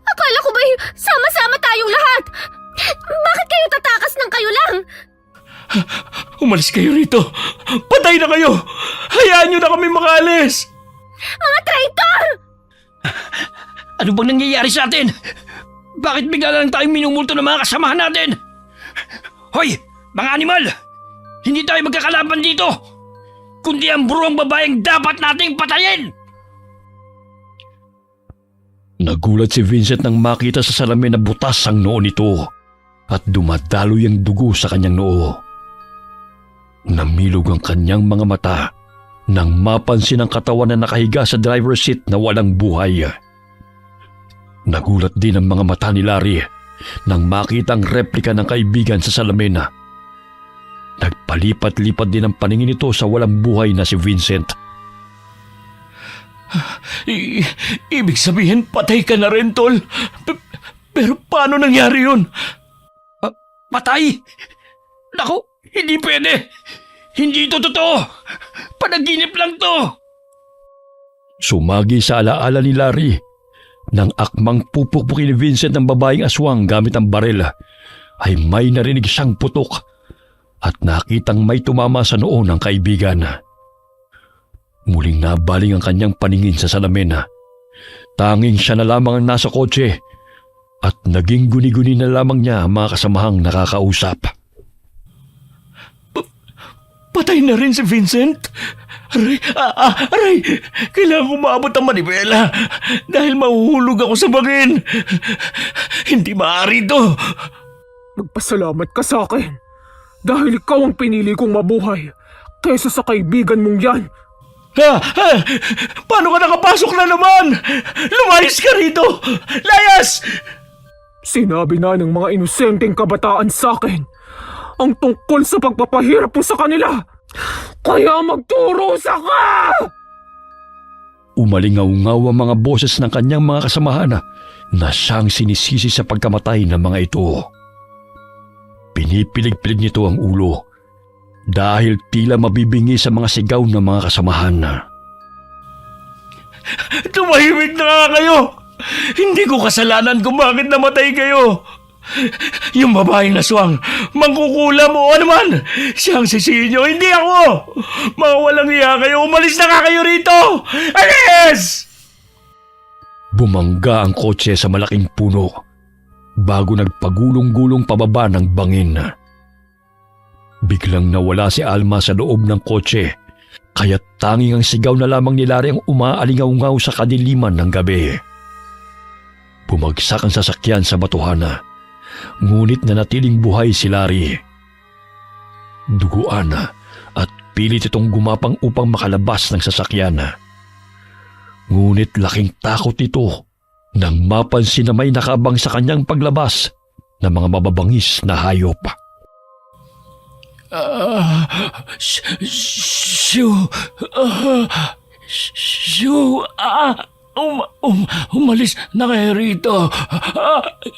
Akala ko ba'y sama-sama tayong lahat? Bakit kayo tatakas ng kayo lang? Umalis kayo rito! Patay na kayo! Hayaan niyo na kami makaalis! Mga traitor! Ano bang nangyayari sa atin? Bakit bigla lang tayong minumulto ng mga kasamahan natin? Hoy, mga animal! Hindi tayo magkakalaban dito! Kundi ang buruang babaeng dapat nating patayin! Nagulat si Vincent nang makita sa salamin na butas ang noo nito at dumadaloy ang dugo sa kanyang noo. Namilog ang kanyang mga mata nang mapansin ang katawan na nakahiga sa driver's seat na walang buhay. Nagulat din ang mga mata ni Larry nang makita ang replika ng kaibigan sa salamin. Nagpalipat-lipat din ang paningin nito sa walang buhay na si Vincent. Ibig sabihin, patay ka na rin, Tol. Pero paano nangyari yun? Patay? Naku, hindi pwede. Hindi ito totoo. Panaginip lang to. Sumagi sa alaala ni Larry nang akmang pupukpukin ni Vincent ng babaeng aswang gamit ang baril, ay may narinig siyang putok at nakitang may tumama sa noo ng kaibigan. Muling nabaling ang kanyang paningin sa salamin. Tanging siya na lamang ang nasa kotse at naging guni-guni na lamang niya ang mga kasamahang nakakausap. Patay na rin si Vincent? Aray! Kailangan ko maabot ang manibela dahil mahuhulog ako sa bangin. Hindi maaari ito. Magpasalamat ka sa akin dahil ikaw ang pinili kong mabuhay kaysa sa kaibigan mong yan. Paano ka nakapasok na naman? Lumayas ka rito! Layas! Sinabi na ng mga inosenteng kabataan sa akin ang tungkol sa pagpapahirap mo sa kanila. Kaya magturusa ka! Umalingaw-ngaw ang mga boses ng kanyang mga kasamahan na siyang sinisisi sa pagkamatay ng mga ito. Pinipilig-pilig nito ang ulo dahil tila mabibingi sa mga sigaw ng mga kasamahan. Tumahimik na nga kayo! Hindi ko kasalanan kung bakit namatay kayo. Yung babaeng aswang, mangkukulam o ano man, siyang sisihin nyo, hindi ako! Mga walang iya kayo, umalis na nga kayo rito! Alis! Bumangga ang kotse sa malaking puno bago nagpagulong-gulong pababa ng bangin. Biglang nawala si Alma sa loob ng kotse, kaya tanging ang sigaw na lamang ni Larry ang umaalingaw-ngaw sa kadiliman ng gabi. Bumagsak ang sasakyan sa batuhan, ngunit nanatiling buhay si Larry. Duguan at pilit itong gumapang upang makalabas ng sasakyan. Ngunit laking takot ito nang mapansin na may nakabang sa kanyang paglabas na mga mababangis na hayop. Umalis na kayo rito.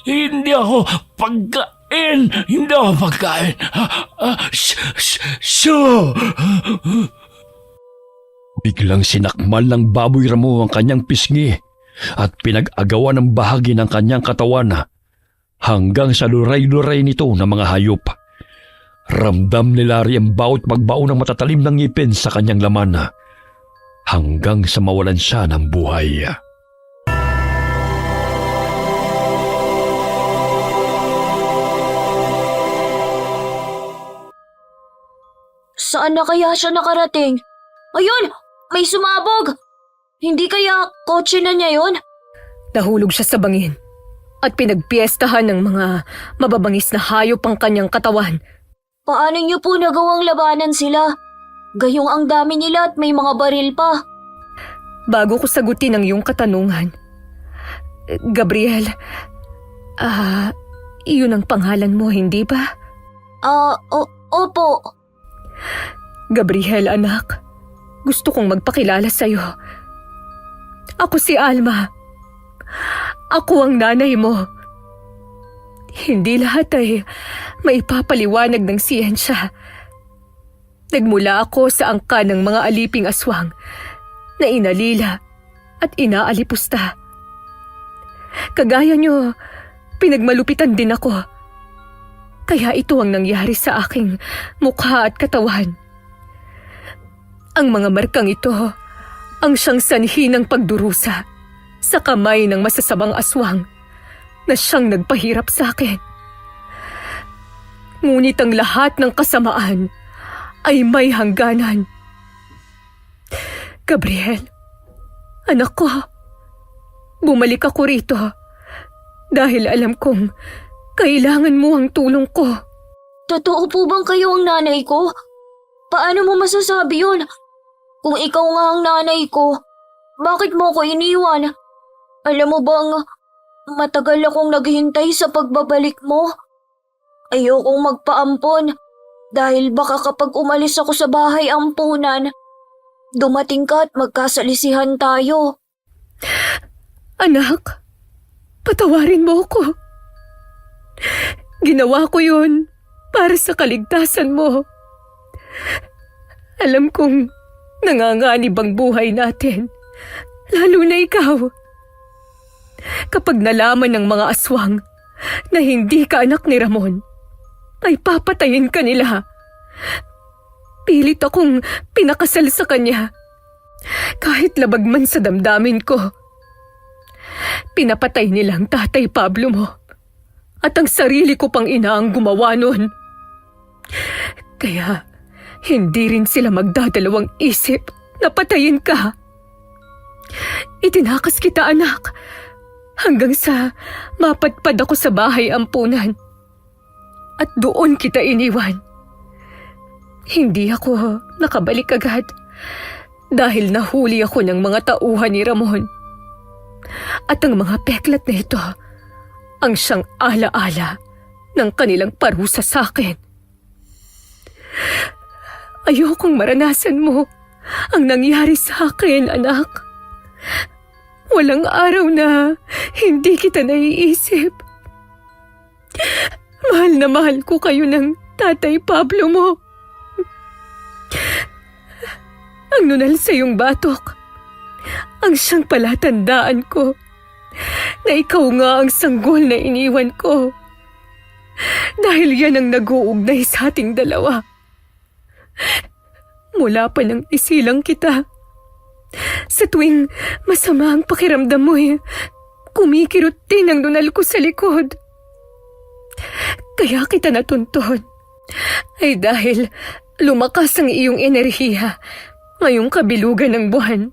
Hindi ako pagkain. Biglang sinakmal ng baboy ramo ang kanyang pisngi at pinag-agawan ng bahagi ng kanyang katawan hanggang sa luray-luray nito ng mga hayop. Ramdam ni Larry ang bawat pagbaon ng matatalim ng ngipin sa kanyang laman hanggang sa mawalan siya ng buhay. Saan na kaya siya nakarating? Ayun! May sumabog! Hindi kaya kotse na niya yon? Nahulog siya sa bangin at pinagpiestahan ng mga mababangis na hayop ang kanyang katawan. Paano niyo po nagawang labanan sila? Gayong ang dami nila at may mga baril pa. Bago ko sagutin ang iyong katanungan, Gabriel, iyon ang pangalan mo, hindi ba? Opo. Gabriel, anak, gusto kong magpakilala sa'yo. Ako si Alma. Ako ang nanay mo. Hindi lahat ay maipapaliwanag ng siyensya. Nagmula ako sa angka ng mga aliping aswang na inalila at inaalipusta. Kagaya niyo, pinagmalupitan din ako. Kaya ito ang nangyari sa aking mukha at katawan. Ang mga markang ito ang siyang sanhi ng pagdurusa sa kamay ng masasamang aswang na siyang nagpahirap sa akin. Ngunit ang lahat ng kasamaan ay may hangganan. Gabriel, anak ko, bumalik ako rito dahil alam kong kailangan mo ang tulong ko. Totoo po bang kayo ang nanay ko? Paano mo masasabi yun? Kung ikaw nga ang nanay ko, bakit mo ko iniwan? Alam mo bang Matagal akong naghihintay sa pagbabalik mo. Ayokong magpaampon dahil baka kapag umalis ako sa bahay ampunan, dumating ka at magkasalisihan tayo. Anak, patawarin mo ako. Ginawa ko yun para sa kaligtasan mo. Alam kong nanganganib ang buhay natin, lalo na ikaw. Kapag nalaman ng mga aswang na hindi ka anak ni Ramon, ay papatayin ka nila. Pilit akong pinakasal sa kanya, kahit labag man sa damdamin ko. Pinapatay nila ang tatay Pablo mo, at ang sarili ko pang ina ang gumawa nun. Kaya hindi rin sila magdadalawang isip na patayin ka. Itinakas kita, anak, hanggang sa mapadpad ako sa bahay ampunan. At doon kita iniwan. Hindi ako nakabalik agad dahil nahuli ako ng mga tauhan ni Ramon. At ang mga peklat na ito ang siyang alaala ng kanilang parusa sa akin. Ayokong maranasan mo ang nangyari sa akin, anak. Walang araw na hindi kita naiisip. Mahal na mahal ko kayo ng tatay Pablo mo. Ang nunal sa iyong batok, ang siyang palatandaan ko na ikaw nga ang sanggol na iniwan ko. Dahil yan ang nag-uugnay sa ating dalawa. Mula pa nang isilang kita, sa tuwing masama ang pakiramdam mo, kumikirot din ang nunal ko sa likod. Kaya kita natunton ay dahil lumakas ang iyong enerhiya ngayong kabilugan ng buwan.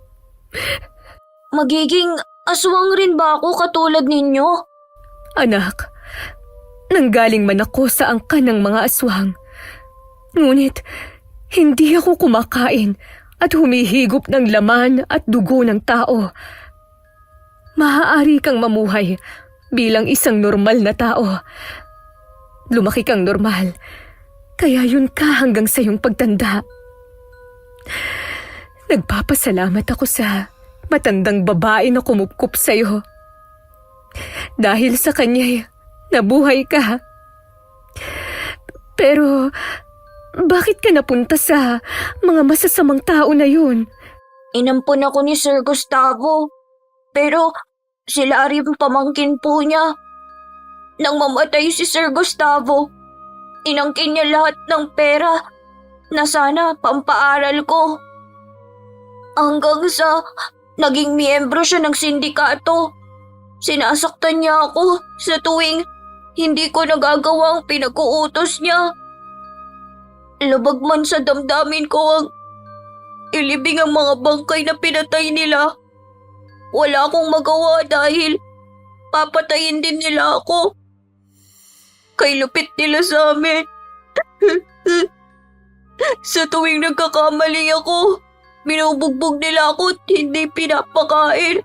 Magiging aswang rin ba ako katulad ninyo? Anak, nanggaling man ako sa angkan ng mga aswang. Ngunit hindi ako kumakain at humihigop ng laman at dugo ng tao. Maaari kang mamuhay bilang isang normal na tao. Lumaki kang normal, kaya yun ka hanggang sa iyong pagtanda. Nagpapasalamat ako sa matandang babae na kumupkup sa iyo. Dahil sa kanya, nabuhay ka. Pero bakit ka napunta sa mga masasamang tao na yun? Inampun ako ni Sir Gustavo. Pero sila rin pamangkin po niya. Nang mamatay si Sir Gustavo, inangkin niya lahat ng pera na sana pampaaral ko. Hanggang sa naging miyembro siya ng sindikato. Sinasaktan niya ako sa tuwing hindi ko nagagawa ang pinag-uutos niya. Labag man sa damdamin ko ang ilibing ang mga bangkay na pinatay nila. Wala akong magawa dahil papatayin din nila ako. Kay lupit nila sa amin. Sa tuwing nagkakamali ako, binubugbog nila ako at hindi pinapakain.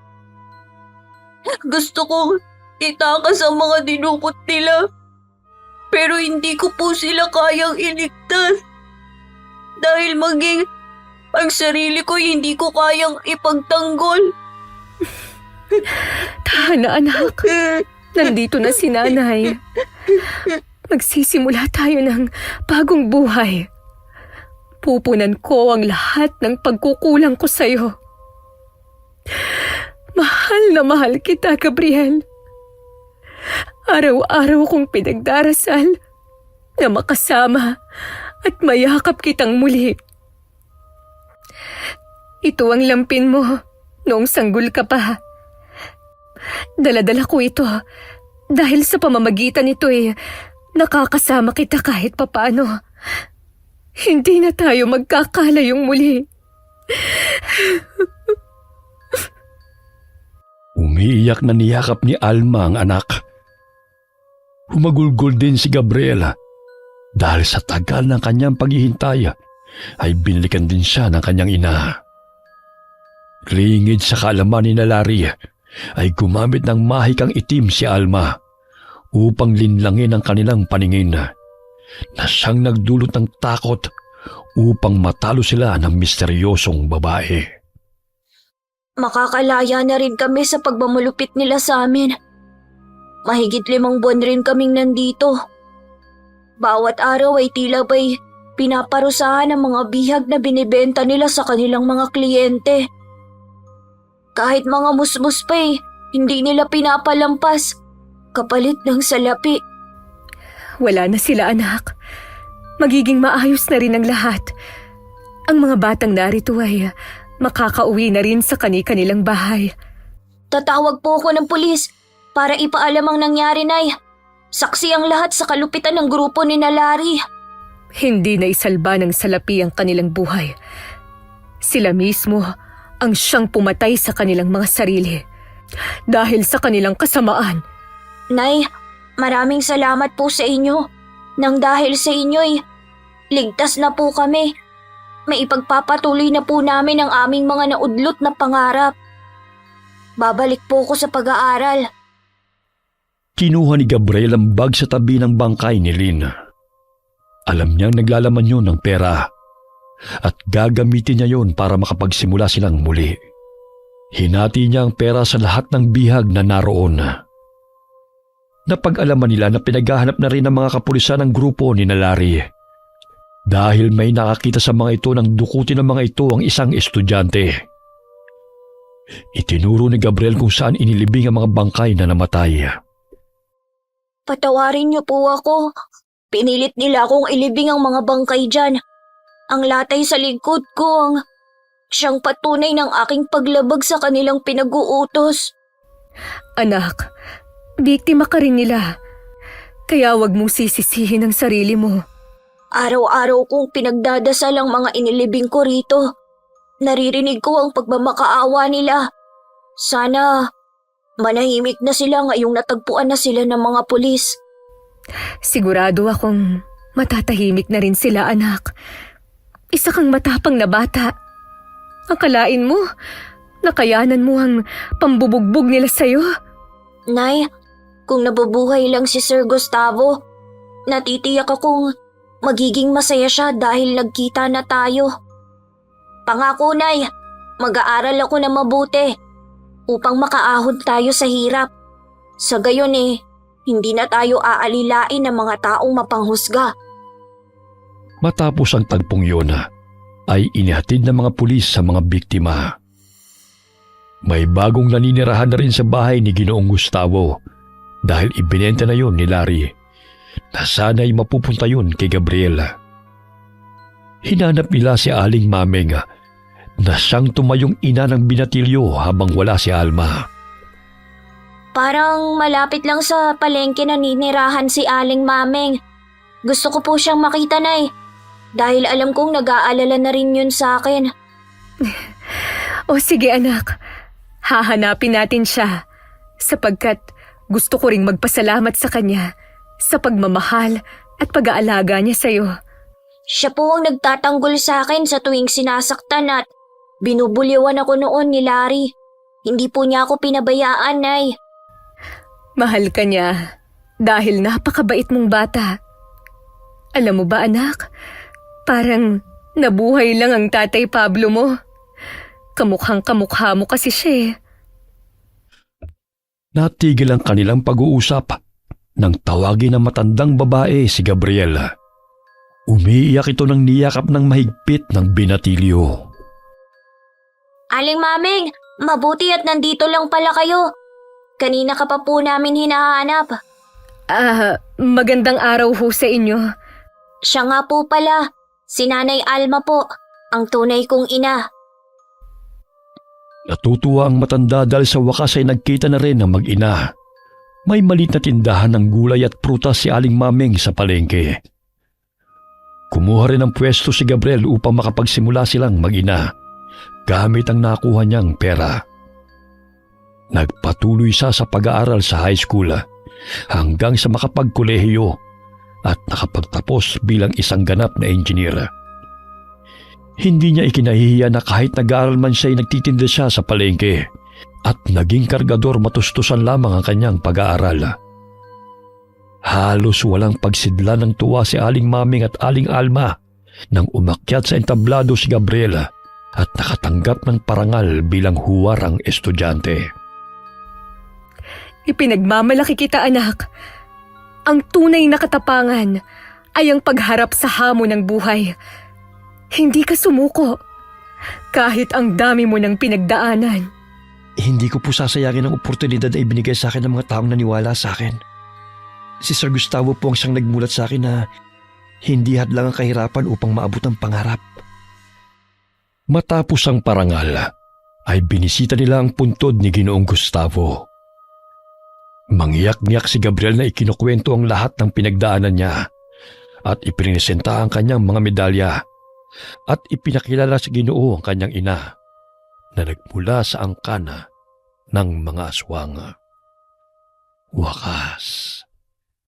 Gusto kong itakas ang mga dinukot nila. Pero hindi ko po sila kayang iligtas. Dahil maging ang sarili ko hindi ko kayang ipagtanggol. Tahan na, anak. Nandito na si nanay. Magsisimula tayo ng bagong buhay. Pupunan ko ang lahat ng pagkukulang ko sa'yo. Mahal na mahal kita, Gabriel. Araw-araw kong pinagdarasal na makasama at mayakap kitang muli. Ito ang lampin mo noong sanggol ka pa. Dala-dala ko ito dahil sa pamamagitan nito nakakasama kita kahit papaano. Hindi na tayo magkakalayong muli. Umiiyak na niyakap ni Alma ang anak. Humagulgol din si Gabriela dahil sa tagal ng kanyang paghihintay ay binalikan din siya ng kanyang ina. Lingid sa kaalaman ni Larry ay gumamit ng mahikang itim si Alma upang linlangin ang kanilang paningin na siyang nagdulot ng takot upang matalo sila ng misteryosong babae. Makakalaya na rin kami sa pagmamulupit nila sa amin. Mahigit 5 buwan rin kaming nandito. Bawat araw ay tila ba'y pinaparusahan ang mga bihag na binibenta nila sa kanilang mga kliyente. Kahit mga musmus pa hindi nila pinapalampas kapalit ng salapi. Wala na sila, anak. Magiging maayos na rin ang lahat. Ang mga batang narito ay makakauwi na rin sa kani-kanilang bahay. Tatawag po ako ng pulis para ipaalam ang nangyari, Nay. Saksi ang lahat sa kalupitan ng grupo ni Larry. Hindi na isalba ng salapi ang kanilang buhay. Sila mismo ang siyang pumatay sa kanilang mga sarili dahil sa kanilang kasamaan. Nay, maraming salamat po sa inyo. Nang dahil sa inyo'y ligtas na po kami. May ipagpapatuloy na po namin ang aming mga naudlot na pangarap. Babalik po ko sa pag-aaral. Kinuha ni Gabriel ang bag sa tabi ng bangkay ni Lynn. Alam niyang naglalaman yun ng pera at gagamitin niya yun para makapagsimula silang muli. Hinati niya ang pera sa lahat ng bihag na naroon. Napag-alaman nila na pinaghahanap na rin ng mga kapulisan ng grupo ni Larry. Dahil may nakakita sa mga ito nang dukutin ng mga ito ang isang estudyante. Itinuro ni Gabriel kung saan inilibing ang mga bangkay na namatay. Patawarin niyo po ako. Pinilit nila akong ilibing ang mga bangkay dyan. Ang latay sa likod ko ang siyang patunay ng aking paglabag sa kanilang pinag-uutos. Anak, biktima ka rin nila. Kaya wag mong sisisihin ang sarili mo. Araw-araw kong pinagdadasal ang mga inilibing ko rito. Naririnig ko ang pagmamakaawa nila. Sana manahimik na sila ngayong natagpuan na sila ng mga pulis. Sigurado akong matatahimik na rin sila, anak. Isa kang matapang na bata. Akalain mo, nakayanan mo ang pambubugbog nila sa'yo. Nay, kung nabubuhay lang si Sir Gustavo, natitiyak akong magiging masaya siya dahil nagkita na tayo. Pangako, Nay, mag-aaral ako na mabuti upang makaahon tayo sa hirap. Sa gayon hindi na tayo aalilain ng mga taong mapanghusga. Matapos ang tagpong yun, ay inihatid ng mga pulis sa mga biktima. May bagong naninirahan na rin sa bahay ni Ginoong Gustavo dahil ibinenta na yun ni Larry na sana'y mapupunta yun kay Gabriel. Hinanap nila si Aling Mameng na siyang tumayong ina ng binatilyo habang wala si Alma. Parang malapit lang sa palengke na ninirahan si Aling Mameng. Gusto ko po siyang makita, Nay. Dahil alam kong nag-aalala na rin yun sa akin. O sige, anak. Hahanapin natin siya sapagkat gusto ko ring magpasalamat sa kanya sa pagmamahal at pag-aalaga niya sa'yo. Siya po ang nagtatanggol sa akin sa tuwing sinasaktan at binubuliwan ako noon ni Larry. Hindi po niya ako pinabayaan, Nay. Mahal ka niya dahil napakabait mong bata. Alam mo ba, anak, parang nabuhay lang ang Tatay Pablo mo. Kamukhang kamukha mo kasi siya. Natigil ang kanilang pag-uusap nang tawagin ng matandang babae si Gabriel. Umiiyak ito ng niyakap ng mahigpit ng binatilyo. Aling Mameng, mabuti at nandito lang pala kayo. Kanina ka pa po namin hinahanap. Magandang araw ho sa inyo. Siya nga po pala, si Nanay Alma po, ang tunay kong ina. Natutuwa ang matanda dahil sa wakas ay nagkita na rin ng mag-ina. May malit na tindahan ng gulay at prutas si Aling Mameng sa palengke. Kumuha rin ng pwesto si Gabriel upang makapagsimula silang mag-ina gamit ang nakuha niyang pera. Nagpatuloy siya sa pag-aaral sa high school hanggang sa makapagkolehiyo at nakapagtapos bilang isang ganap na engineer. Hindi niya ikinahihiya na kahit nag-aaral man siya ay nagtitinda siya sa palengke at naging kargador matustusan lamang ang kanyang pag-aaral. Halos walang pagsidla ng tuwa si Aling Maming at Aling Alma nang umakyat sa entablado si Gabriela at nakatanggap ng parangal bilang huwarang estudyante. Ipinagmamalaki kita, anak. Ang tunay na katapangan ay ang pagharap sa hamon ng buhay. Hindi ka sumuko. Kahit ang dami mo ng pinagdaanan. Hindi ko po sasayangin ang oportunidad na ibinigay sa akin ng mga taong naniwala sa akin. Si Sir Gustavo po ang siyang nagmulat sa akin na hindi hadlang ang kahirapan upang maabot ang pangarap. Matapos ang parangal, ay binisita nila ang puntod ni Ginoong Gustavo. Mangyak-ngyak si Gabriel na ikinukwento ang lahat ng pinagdaanan niya at iprinesenta ang kanyang mga medalya at ipinakilala sa Ginoo ang kanyang ina na nagmula sa angkana ng mga aswang. Wakas,